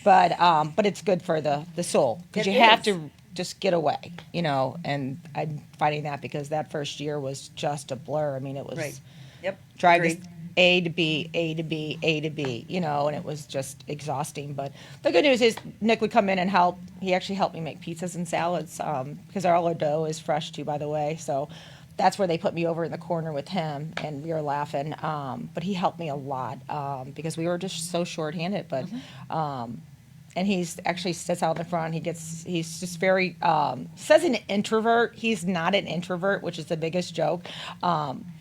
But it's good for the soul, because It you have is. to just get away, and I'm fighting that because that first year was just a blur. I mean, it was Right. Yep. drive Agreed. this A to B, A to B, A to B, and it was just exhausting. But the good news is Nick would come in and help. He actually helped me make pizzas and salads because all our dough is fresh too, by the way. So that's where they put me over in the corner with him, and we were laughing. But he helped me a lot because we were just so shorthanded. But and he's actually sits out in the front. He's just very says an introvert. He's not an introvert, which is the biggest joke.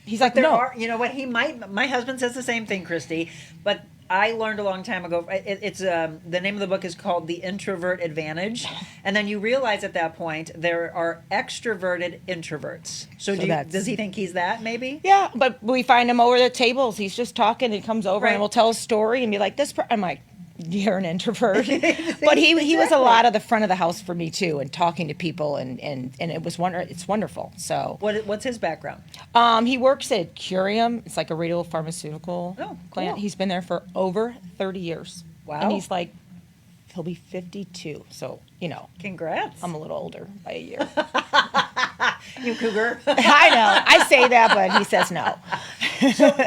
He's like, There no. are, you know what? My husband says the same thing, Christy, but I learned a long time ago. It's the name of the book is called The Introvert Advantage, and then you realize at that point there are extroverted introverts. So does he think he's that? Maybe. Yeah, but we find him over the tables. He's just talking. He comes over Right. and we'll tell a story and be like, I'm like, you're an introvert. But he was a Exactly. lot of the front of the house for me too, and talking to people, and it was it's wonderful. So What's his background? he works at Curium. It's like a radiopharmaceutical plant. cool. He's been there for over 30 years. Wow. And he's like, he'll be 52. So, Congrats. I'm a little older by a year. You cougar. I know. I say that, but he says no.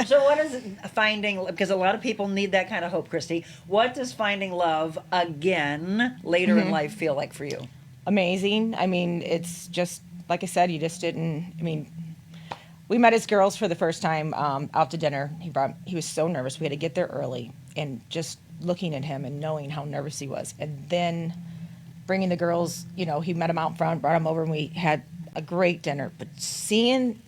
So what is finding, because a lot of people need that kind of hope, Christy. What does finding love again later in life feel like for you? amazing. I mean, it's just, like I said, you just didn't, I mean, we met as girls for the first time out to dinner. He was so nervous. We had to get there early, and just looking at him and knowing how nervous he was. And then bringing the girls, you know, he met them out front, brought them over, and we had a great dinner. But seeing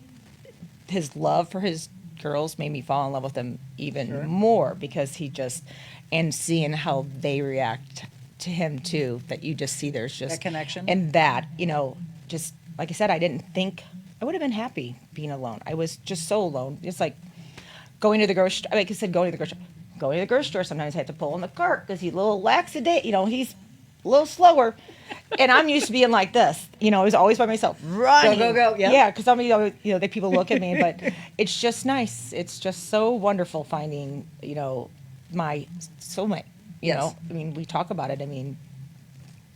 his love for his girls made me fall in love with him even more, because he just, and seeing how they react to him too, that you just see there's just that connection. And that, you know, just like I said, I didn't think I would have been happy being alone. I was just so alone. It's like going to the grocery store. Like I said, going to the grocery store, sometimes I had to pull in the cart because he's a little laxidate. You know, he's a little slower. And I'm used to being like this. You know, I was always by myself. Running. Go. Yep. Yeah, because the people look at me, but it's just nice. It's just so wonderful finding, you know, my soulmate. You know, I mean, we talk about it. I mean,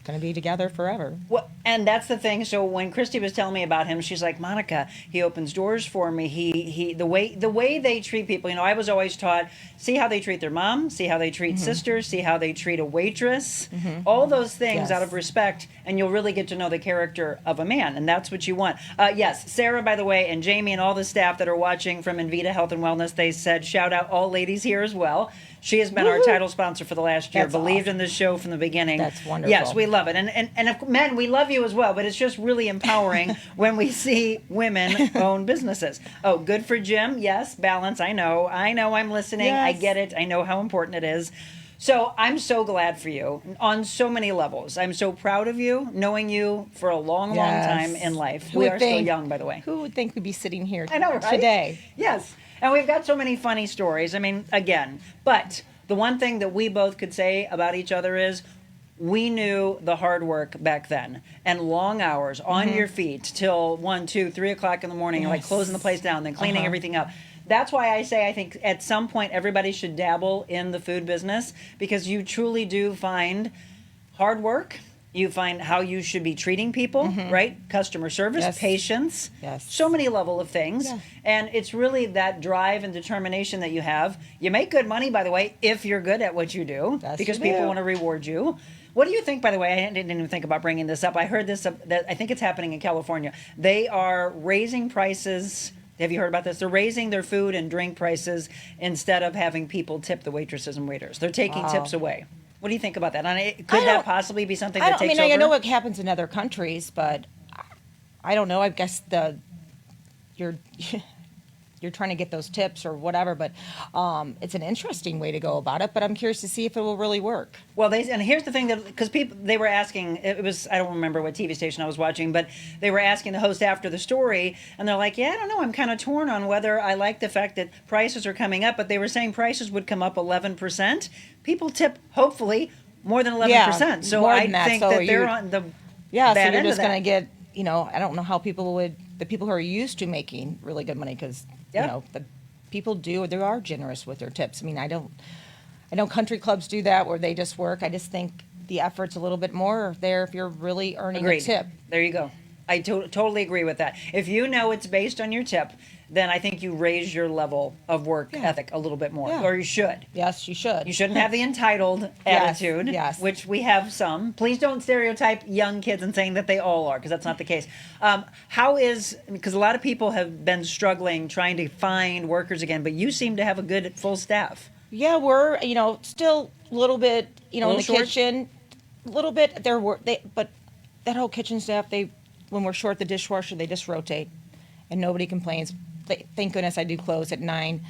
going to be together forever. Well, and that's the thing. So when Christy was telling me about him, she's like, Monica, he opens doors for me. He the way they treat people. You know, I was always taught, see how they treat their mom, see how they treat sisters, see how they treat a waitress, all those things out of respect, and you'll really get to know the character of a man, and that's what you want. Yes, Sarah, by the way, and Jamie and all the staff that are watching from Invita Health and Wellness, they said shout out all ladies here as well. She has been our title sponsor for the last year. That's Believed awesome. in this show from the beginning. That's wonderful. Yes, we love it. And of men, we love you as well, but it's just really empowering when we see women own businesses. Oh, good for Jim. Yes, balance. I know I'm listening. Yes. I get it. I know how important it is. So I'm so glad for you on so many levels. I'm so proud of you, knowing you for a long, long time in life. Who We would are still think- young, by the way. Who would think we'd be sitting here I know, right? today? Yes. And we've got so many funny stories. I mean, again, but the one thing that we both could say about each other is we knew the hard work back then and long hours on your feet till 1, 2, 3 o'clock in the morning, like closing the place down, then cleaning everything up. That's why I say I think at some point everybody should dabble in the food business, because you truly do find hard work. You find how you should be treating people, right? Customer service, Yes. patience, Yes. so many level of things. Yeah. And it's really that drive and determination that you have. You make good money, by the way, if you're good at what you do, Yes, because you people do. want to reward you. What do you think, by the way? I didn't even think about bringing this up. I heard this, that I think it's happening in California. They are raising prices. Have you heard about this? They're raising their food and drink prices instead of having people tip the waitresses and waiters. They're taking Wow. tips away. What do you think about that? And could that possibly be something that takes I over? know what happens in other countries, but I don't know. I guess you're trying to get those tips or whatever, but it's an interesting way to go about it. But I'm curious to see if it will really work. Well, and here's the thing, that because they were asking, it was, I don't remember what TV station I was watching, but they were asking the host after the story, and they're like, yeah, I don't know, I'm kind of torn on whether I like the fact that prices are coming up, but they were saying prices would come up 11%. People tip, hopefully, more than 11%. So more I than that. think So that they're you- on the Yeah, so bad you're end of just going to that. get, you know, I don't know how the people who are used to making really good money, because, Yeah. you know, the people they are generous with their tips. I mean, I know country clubs do that where they just work. I just think the effort's a little bit more there if you're really earning Agreed. a tip. There you go. I totally agree with that. If you know it's based on your tip, then I think you raise your level of work ethic a little bit more, Yeah. or you should. Yes, you should. You shouldn't have the entitled Yes, attitude, yes. which we have some. Please don't stereotype young kids and saying that they all are, because that's not the case. Because a lot of people have been struggling trying to find workers again, but you seem to have a good full staff. Yeah, we're, you know, still a little bit, you know, in the Little short? kitchen, a little bit. But that whole kitchen staff, when we're short the dishwasher, they just rotate, and nobody complains. Thank goodness I do close at 9.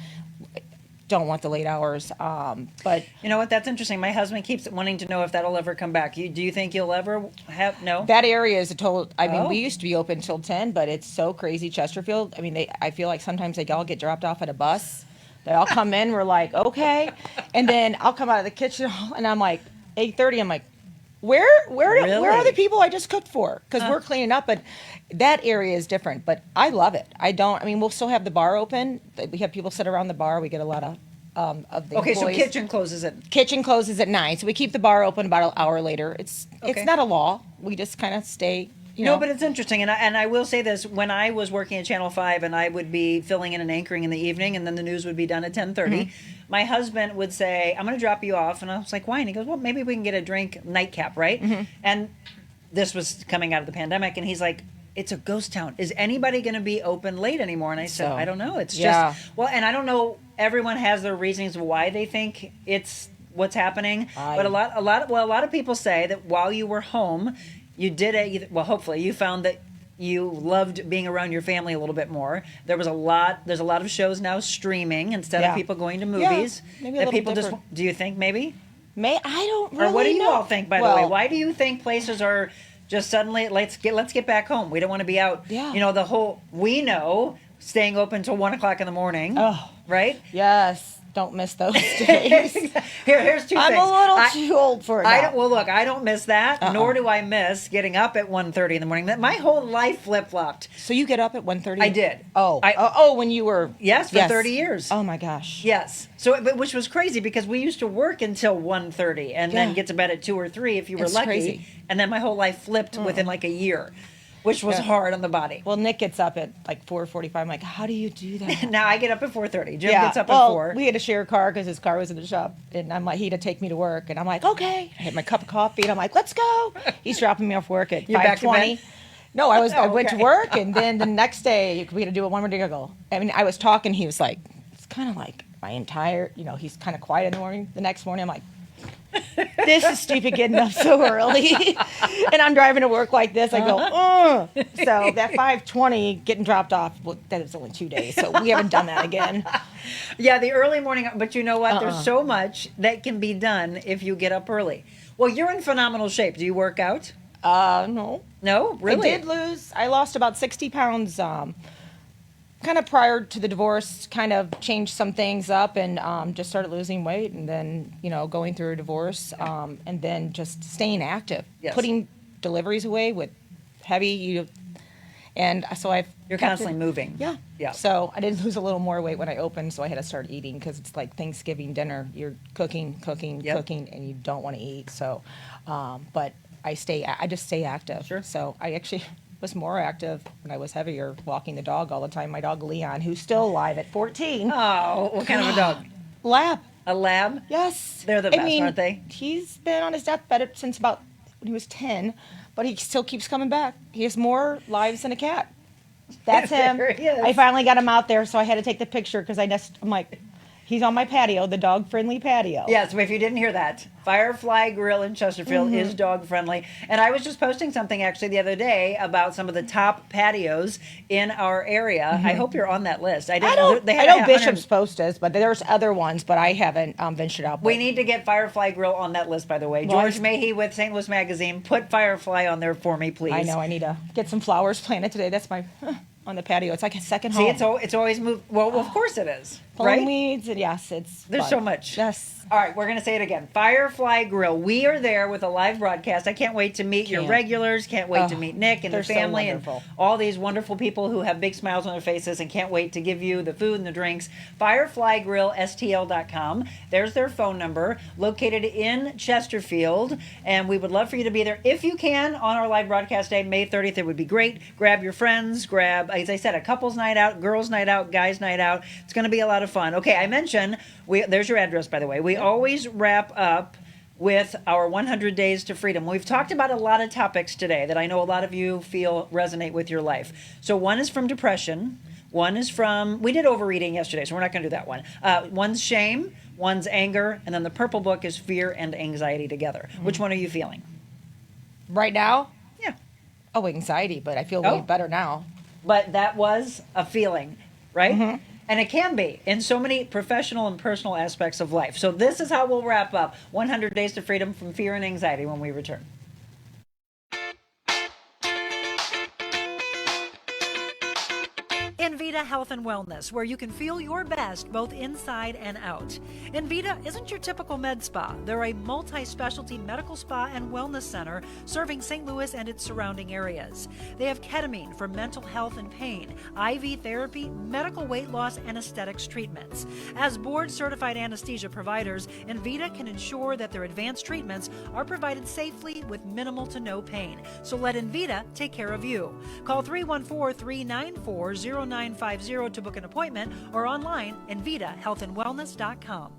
Don't want the late hours, but You know what? That's interesting. My husband keeps wanting to know if that'll ever come back. Do you think you'll ever have? No. that area is a total. I mean, Oh. we used to be open till 10, but it's so crazy, Chesterfield. I mean, I feel like sometimes they all get dropped off at a bus. They all come in. We're like, okay, and then I'll come out of the kitchen and I'm like 8:30. I'm like, where are the people I just cooked for? Because we're cleaning up, but that area is different. But I love it. I mean, we'll still have the bar open. We have people sit around the bar. We get a lot of the Okay, so employees. kitchen closes at. Kitchen closes at 9, so we keep the bar open about an hour later. It's Okay. not a law. We just kind of stay. You No, know. but it's interesting, and I will say this: when I was working at Channel 5, and I would be filling in and anchoring in the evening, and then the news would be done at 10:30. My husband would say, "I'm going to drop you off," and I was like, "Why?" And he goes, "Well, maybe we can get a drink nightcap, right?" And this was coming out of the pandemic, and he's like, it's a ghost town. Is anybody going to be open late anymore? And I said, So, I don't know. It's yeah. just, well, and I don't know, everyone has their reasons why they think it's what's happening. But a lot of people say that while you were home, you did it, well, hopefully you found that you loved being around your family a little bit more. There's a lot of shows now streaming instead of people going to movies. Yeah, maybe a that little people different. do you think maybe? I don't really Or what do you know. all think, by the way? Why do you think places are just suddenly, let's get back home. We don't want to be out. Yeah. You know, we know staying open till 1 o'clock in the morning. Oh. Right? Yes. Don't miss those days. Here's two I'm things. a little too old for it now. Well, look, I don't miss that, nor do I miss getting up at 1:30 in the morning. My whole life flip-flopped. So you get up at 1:30? I did. When you were... Yes, for 30 years. Oh, my gosh. Yes. So, which was crazy because we used to work until 1:30 and then get to bed at 2 or 3 if you were It's lucky. crazy. And then my whole life flipped within like a year, which was hard on the body. Well, Nick gets up at like 4:45. I'm like, how do you do that? Now I get up at 4:30. Jim gets up at 4. We had to share a car because his car was in the shop, and I'm like, he had to take me to work, and I'm like, okay. I had my cup of coffee, and I'm like, let's go. He's dropping me off work at You're back to 5:20. bed? No, I went to okay. work, and then the next day we had to do it one more giggle. I mean, I was talking. He was like, it's kind of like my entire, he's kind of quiet in the morning. The next morning, I'm like, this is stupid getting up so early. And I'm driving to work like this. I go, ugh. So that 5:20 getting dropped off, well, that was only 2 days. So we haven't done that again. Yeah, the early morning, but you know what? There's so much that can be done if you get up early. Well, you're in phenomenal shape. Do you work out? No. No? Really? I lost about 60 pounds kind of prior to the divorce, kind of changed some things up and just started losing weight, and then, going through a divorce, and then just staying active, putting deliveries away with heavy, and so You're constantly moving. Yeah. Yeah. So I did lose a little more weight when I opened, so I had to start eating because it's like Thanksgiving dinner. You're cooking, and you don't want to eat. So, but I just stay active. Sure. So I actually was more active when I was heavier, walking the dog all the time. My dog Leon, who's still alive at 14. Oh, what kind of a dog? Lab. A lab? Yes. They're the best, aren't they? He's been on his deathbed since about when he was 10, but he still keeps coming back. He has more lives than a cat. That's him. There he is. I finally got him out there, so I had to take the picture because I'm like, he's on my patio, the dog-friendly patio. Yeah, so if you didn't hear that, Firefly Grill in Chesterfield is dog friendly. And I was just posting something actually the other day about some of the top patios in our area. I hope you're on that list. I know Bishop's Post is, but there's other ones, but I haven't ventured out. We need to get Firefly Grill on that list, by the way. Well, George Mahey with St. Louis Magazine, put Firefly on there for me, please. I know, I need to get some flowers planted today. That's my on the patio. It's like a second home. See, it's always moved. Well, of course it is. Pulling right? weeds, and yes, it's There's fun. so much. Yes. All right, we're going to say it again. Firefly Grill. We are there with a live broadcast. I can't wait to meet your regulars. Can't wait to meet Nick and the they're so family and wonderful. all these wonderful people who have big smiles on their faces and can't wait to give you the food and the drinks. FireflyGrillSTL.com. There's their phone number, located in Chesterfield, and we would love for you to be there if you can on our live broadcast day, May 30th. It would be great. Grab your friends. Grab, as I said, a couple's night out, girls' night out, guys' night out. It's going to be a lot of fun. Okay, I mentioned, there's your address, by the way. We always wrap up with our 100 Days to Freedom. We've talked about a lot of topics today that I know a lot of you feel resonate with your life. So one is from depression. One is from, we did overeating yesterday, so we're not going to do that one. One's shame, one's anger, and then the purple book is fear and anxiety together. Which one are you feeling? Right now? Yeah. Oh, anxiety, but I feel way better now. But that was a feeling, right? And it can be in so many professional and personal aspects of life. So this is how we'll wrap up 100 Days to Freedom from Fear and Anxiety when we return. Envita Health and Wellness, where you can feel your best both inside and out. Envita isn't your typical med spa. They're a multi-specialty medical spa and wellness center serving St. Louis and its surrounding areas. They have ketamine for mental health and pain, IV therapy, medical weight loss, and aesthetics treatments. As board-certified anesthesia providers, Envita can ensure that their advanced treatments are provided safely with minimal to no pain. So let Envita take care of you. Call 314-394-0950 to book an appointment or online EnvitaHealthAndWellness.com.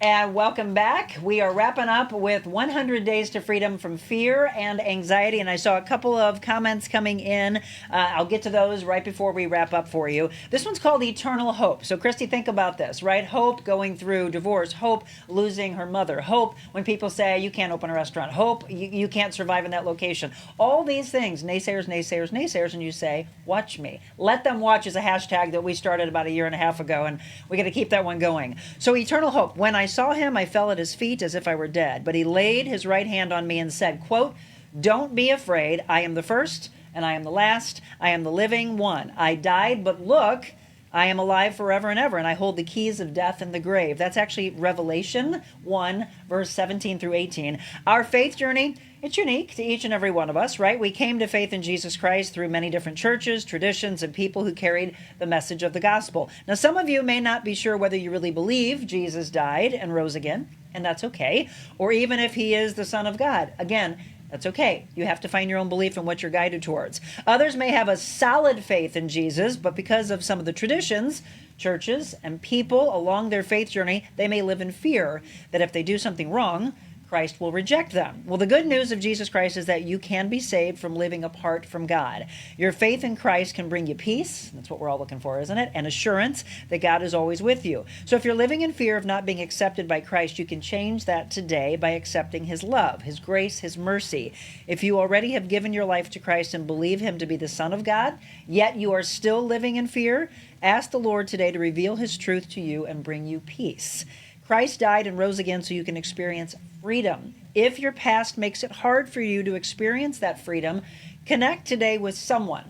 And welcome back. We are wrapping up with 100 Days to Freedom from Fear and Anxiety. And I saw a couple of comments coming in. I'll get to those right before we wrap up for you. This one's called Eternal Hope. So, Christy, think about this, right? Hope going through divorce. Hope losing her mother. Hope when people say you can't open a restaurant. Hope you can't survive in that location. All these things, naysayers, naysayers, naysayers. And you say, watch me. Let them watch is a hashtag that we started about a year and a half ago. And we got to keep that one going. So, Eternal Hope. When I saw him, I fell at his feet as if I were dead. But he laid his right hand on me and said, quote, "Don't be afraid. I am the first and I am the last. I am the living one. I died, but look, I am alive forever and ever, and I hold the keys of death and the grave." That's actually Revelation 1, verse 17 through 18. Our faith journey, it's unique to each and every one of us, right? We came to faith in Jesus Christ through many different churches, traditions, and people who carried the message of the gospel. Now, some of you may not be sure whether you really believe Jesus died and rose again, and that's okay, or even if he is the Son of God. Again, that's okay. You have to find your own belief in what you're guided towards. Others may have a solid faith in Jesus, but because of some of the traditions, churches, and people along their faith journey, they may live in fear that if they do something wrong, Christ will reject them. Well, the good news of Jesus Christ is that you can be saved from living apart from God. Your faith in Christ can bring you peace. That's what we're all looking for, isn't it? And assurance that God is always with you. So if you're living in fear of not being accepted by Christ, you can change that today by accepting his love, his grace, his mercy. If you already have given your life to Christ and believe him to be the Son of God, yet you are still living in fear, ask the Lord today to reveal his truth to you and bring you peace. Christ died and rose again so you can experience freedom. If your past makes it hard for you to experience that freedom, connect today with someone.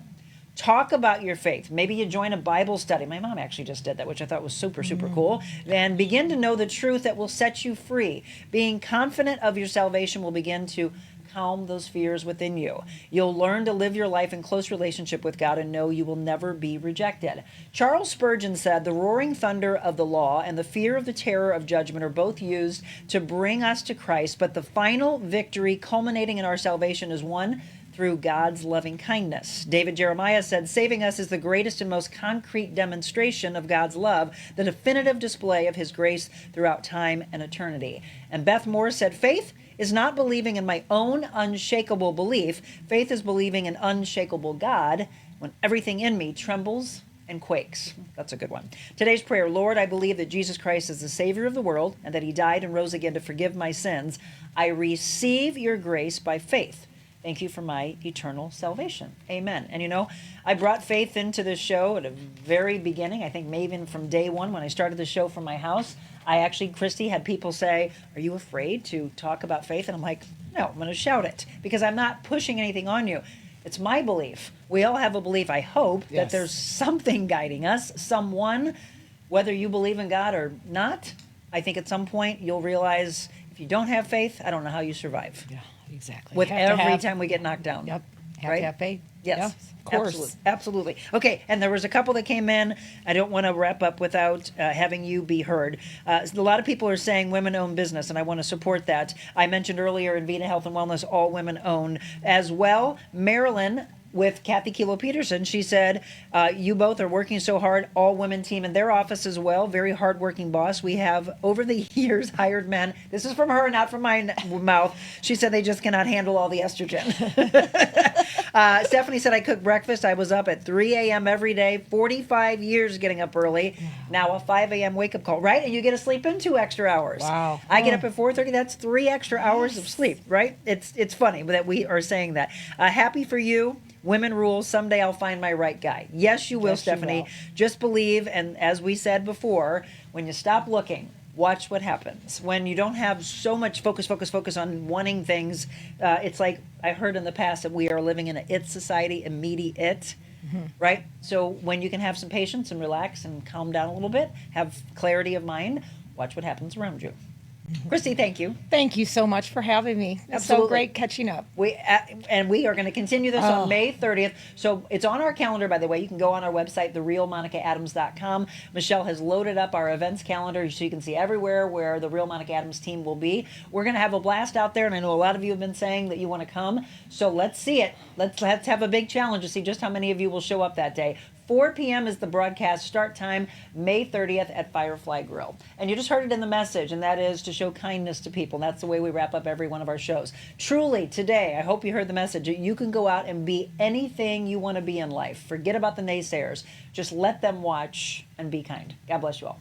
Talk about your faith. Maybe you join a Bible study. My mom actually just did that, which I thought was super, super cool. And begin to know the truth that will set you free. Being confident of your salvation will begin to calm those fears within you. You'll learn to live your life in close relationship with God and know you will never be rejected. Charles Spurgeon said, "The roaring thunder of the law and the fear of the terror of judgment are both used to bring us to Christ, but the final victory culminating in our salvation is won through God's loving kindness." David Jeremiah said, "Saving us is the greatest and most concrete demonstration of God's love, the definitive display of his grace throughout time and eternity." And Beth Moore said, "Faith is not believing in my own unshakable belief. Faith is believing in unshakable God when everything in me trembles and quakes." That's a good one. Today's prayer: Lord, I believe that Jesus Christ is the Savior of the world and that he died and rose again to forgive my sins. I receive your grace by faith. Thank you for my eternal salvation. Amen. And you know, I brought faith into this show at the very beginning. I think maybe even from day one when I started the show from my house. I actually, Christy, had people say, "Are you afraid to talk about faith?" And I'm like, no, I'm going to shout it because I'm not pushing anything on you. It's my belief. We all have a belief, I hope, that there's something guiding us, someone, whether you believe in God or not. I think at some point you'll realize if you don't have faith, I don't know how you survive. Yeah, exactly. With every time we get knocked down. Yep. Have right? to have faith. Yes. Yeah, of course. Absolutely. Okay, and there was a couple that came in. I don't want to wrap up without having you be heard. A lot of people are saying women-owned business, and I want to support that. I mentioned earlier in Vita Health and Wellness, all women-owned as well. Marilyn, with Kathy Kilo Peterson, she said, "You both are working so hard, all women team in their office as well. Very hardworking boss. We have over the years hired men." This is from her, not from my mouth. She said they just cannot handle all the estrogen. Stephanie said, "I cook breakfast. I was up at 3 a.m. every day, 45 years getting up early. Now a 5 a.m. wake-up call," right? And you get to sleep in 2 extra hours. Wow. I get up at 4:30. That's 3 extra hours of sleep, right? It's funny that we are saying that. Happy for you. Women rule. Someday I'll find my right guy. Yes, you will, Yes, you Stephanie. will. Just believe. And as we said before, when you stop looking, watch what happens. When you don't have so much focus on wanting things, it's like I heard in the past that we are living in an it society, immediate, right? So when you can have some patience and relax and calm down a little bit, have clarity of mind, watch what happens around you. Christy, thank you. Thank you so much for having me. It's Absolutely. so great catching up. We are going to continue this on May 30th. So it's on our calendar, by the way. You can go on our website, therealmonicaadams.com. Michelle has loaded up our events calendar so you can see everywhere where the Real Monica Adams team will be. We're going to have a blast out there, and I know a lot of you have been saying that you want to come. So let's see it. Let's have a big challenge to see just how many of you will show up that day. 4 p.m. is the broadcast start time, May 30th at Firefly Grill. And you just heard it in the message, and that is to show kindness to people. That's the way we wrap up every one of our shows. Truly, today, I hope you heard the message. You can go out and be anything you want to be in life. Forget about the naysayers. Just let them watch and be kind. God bless you all.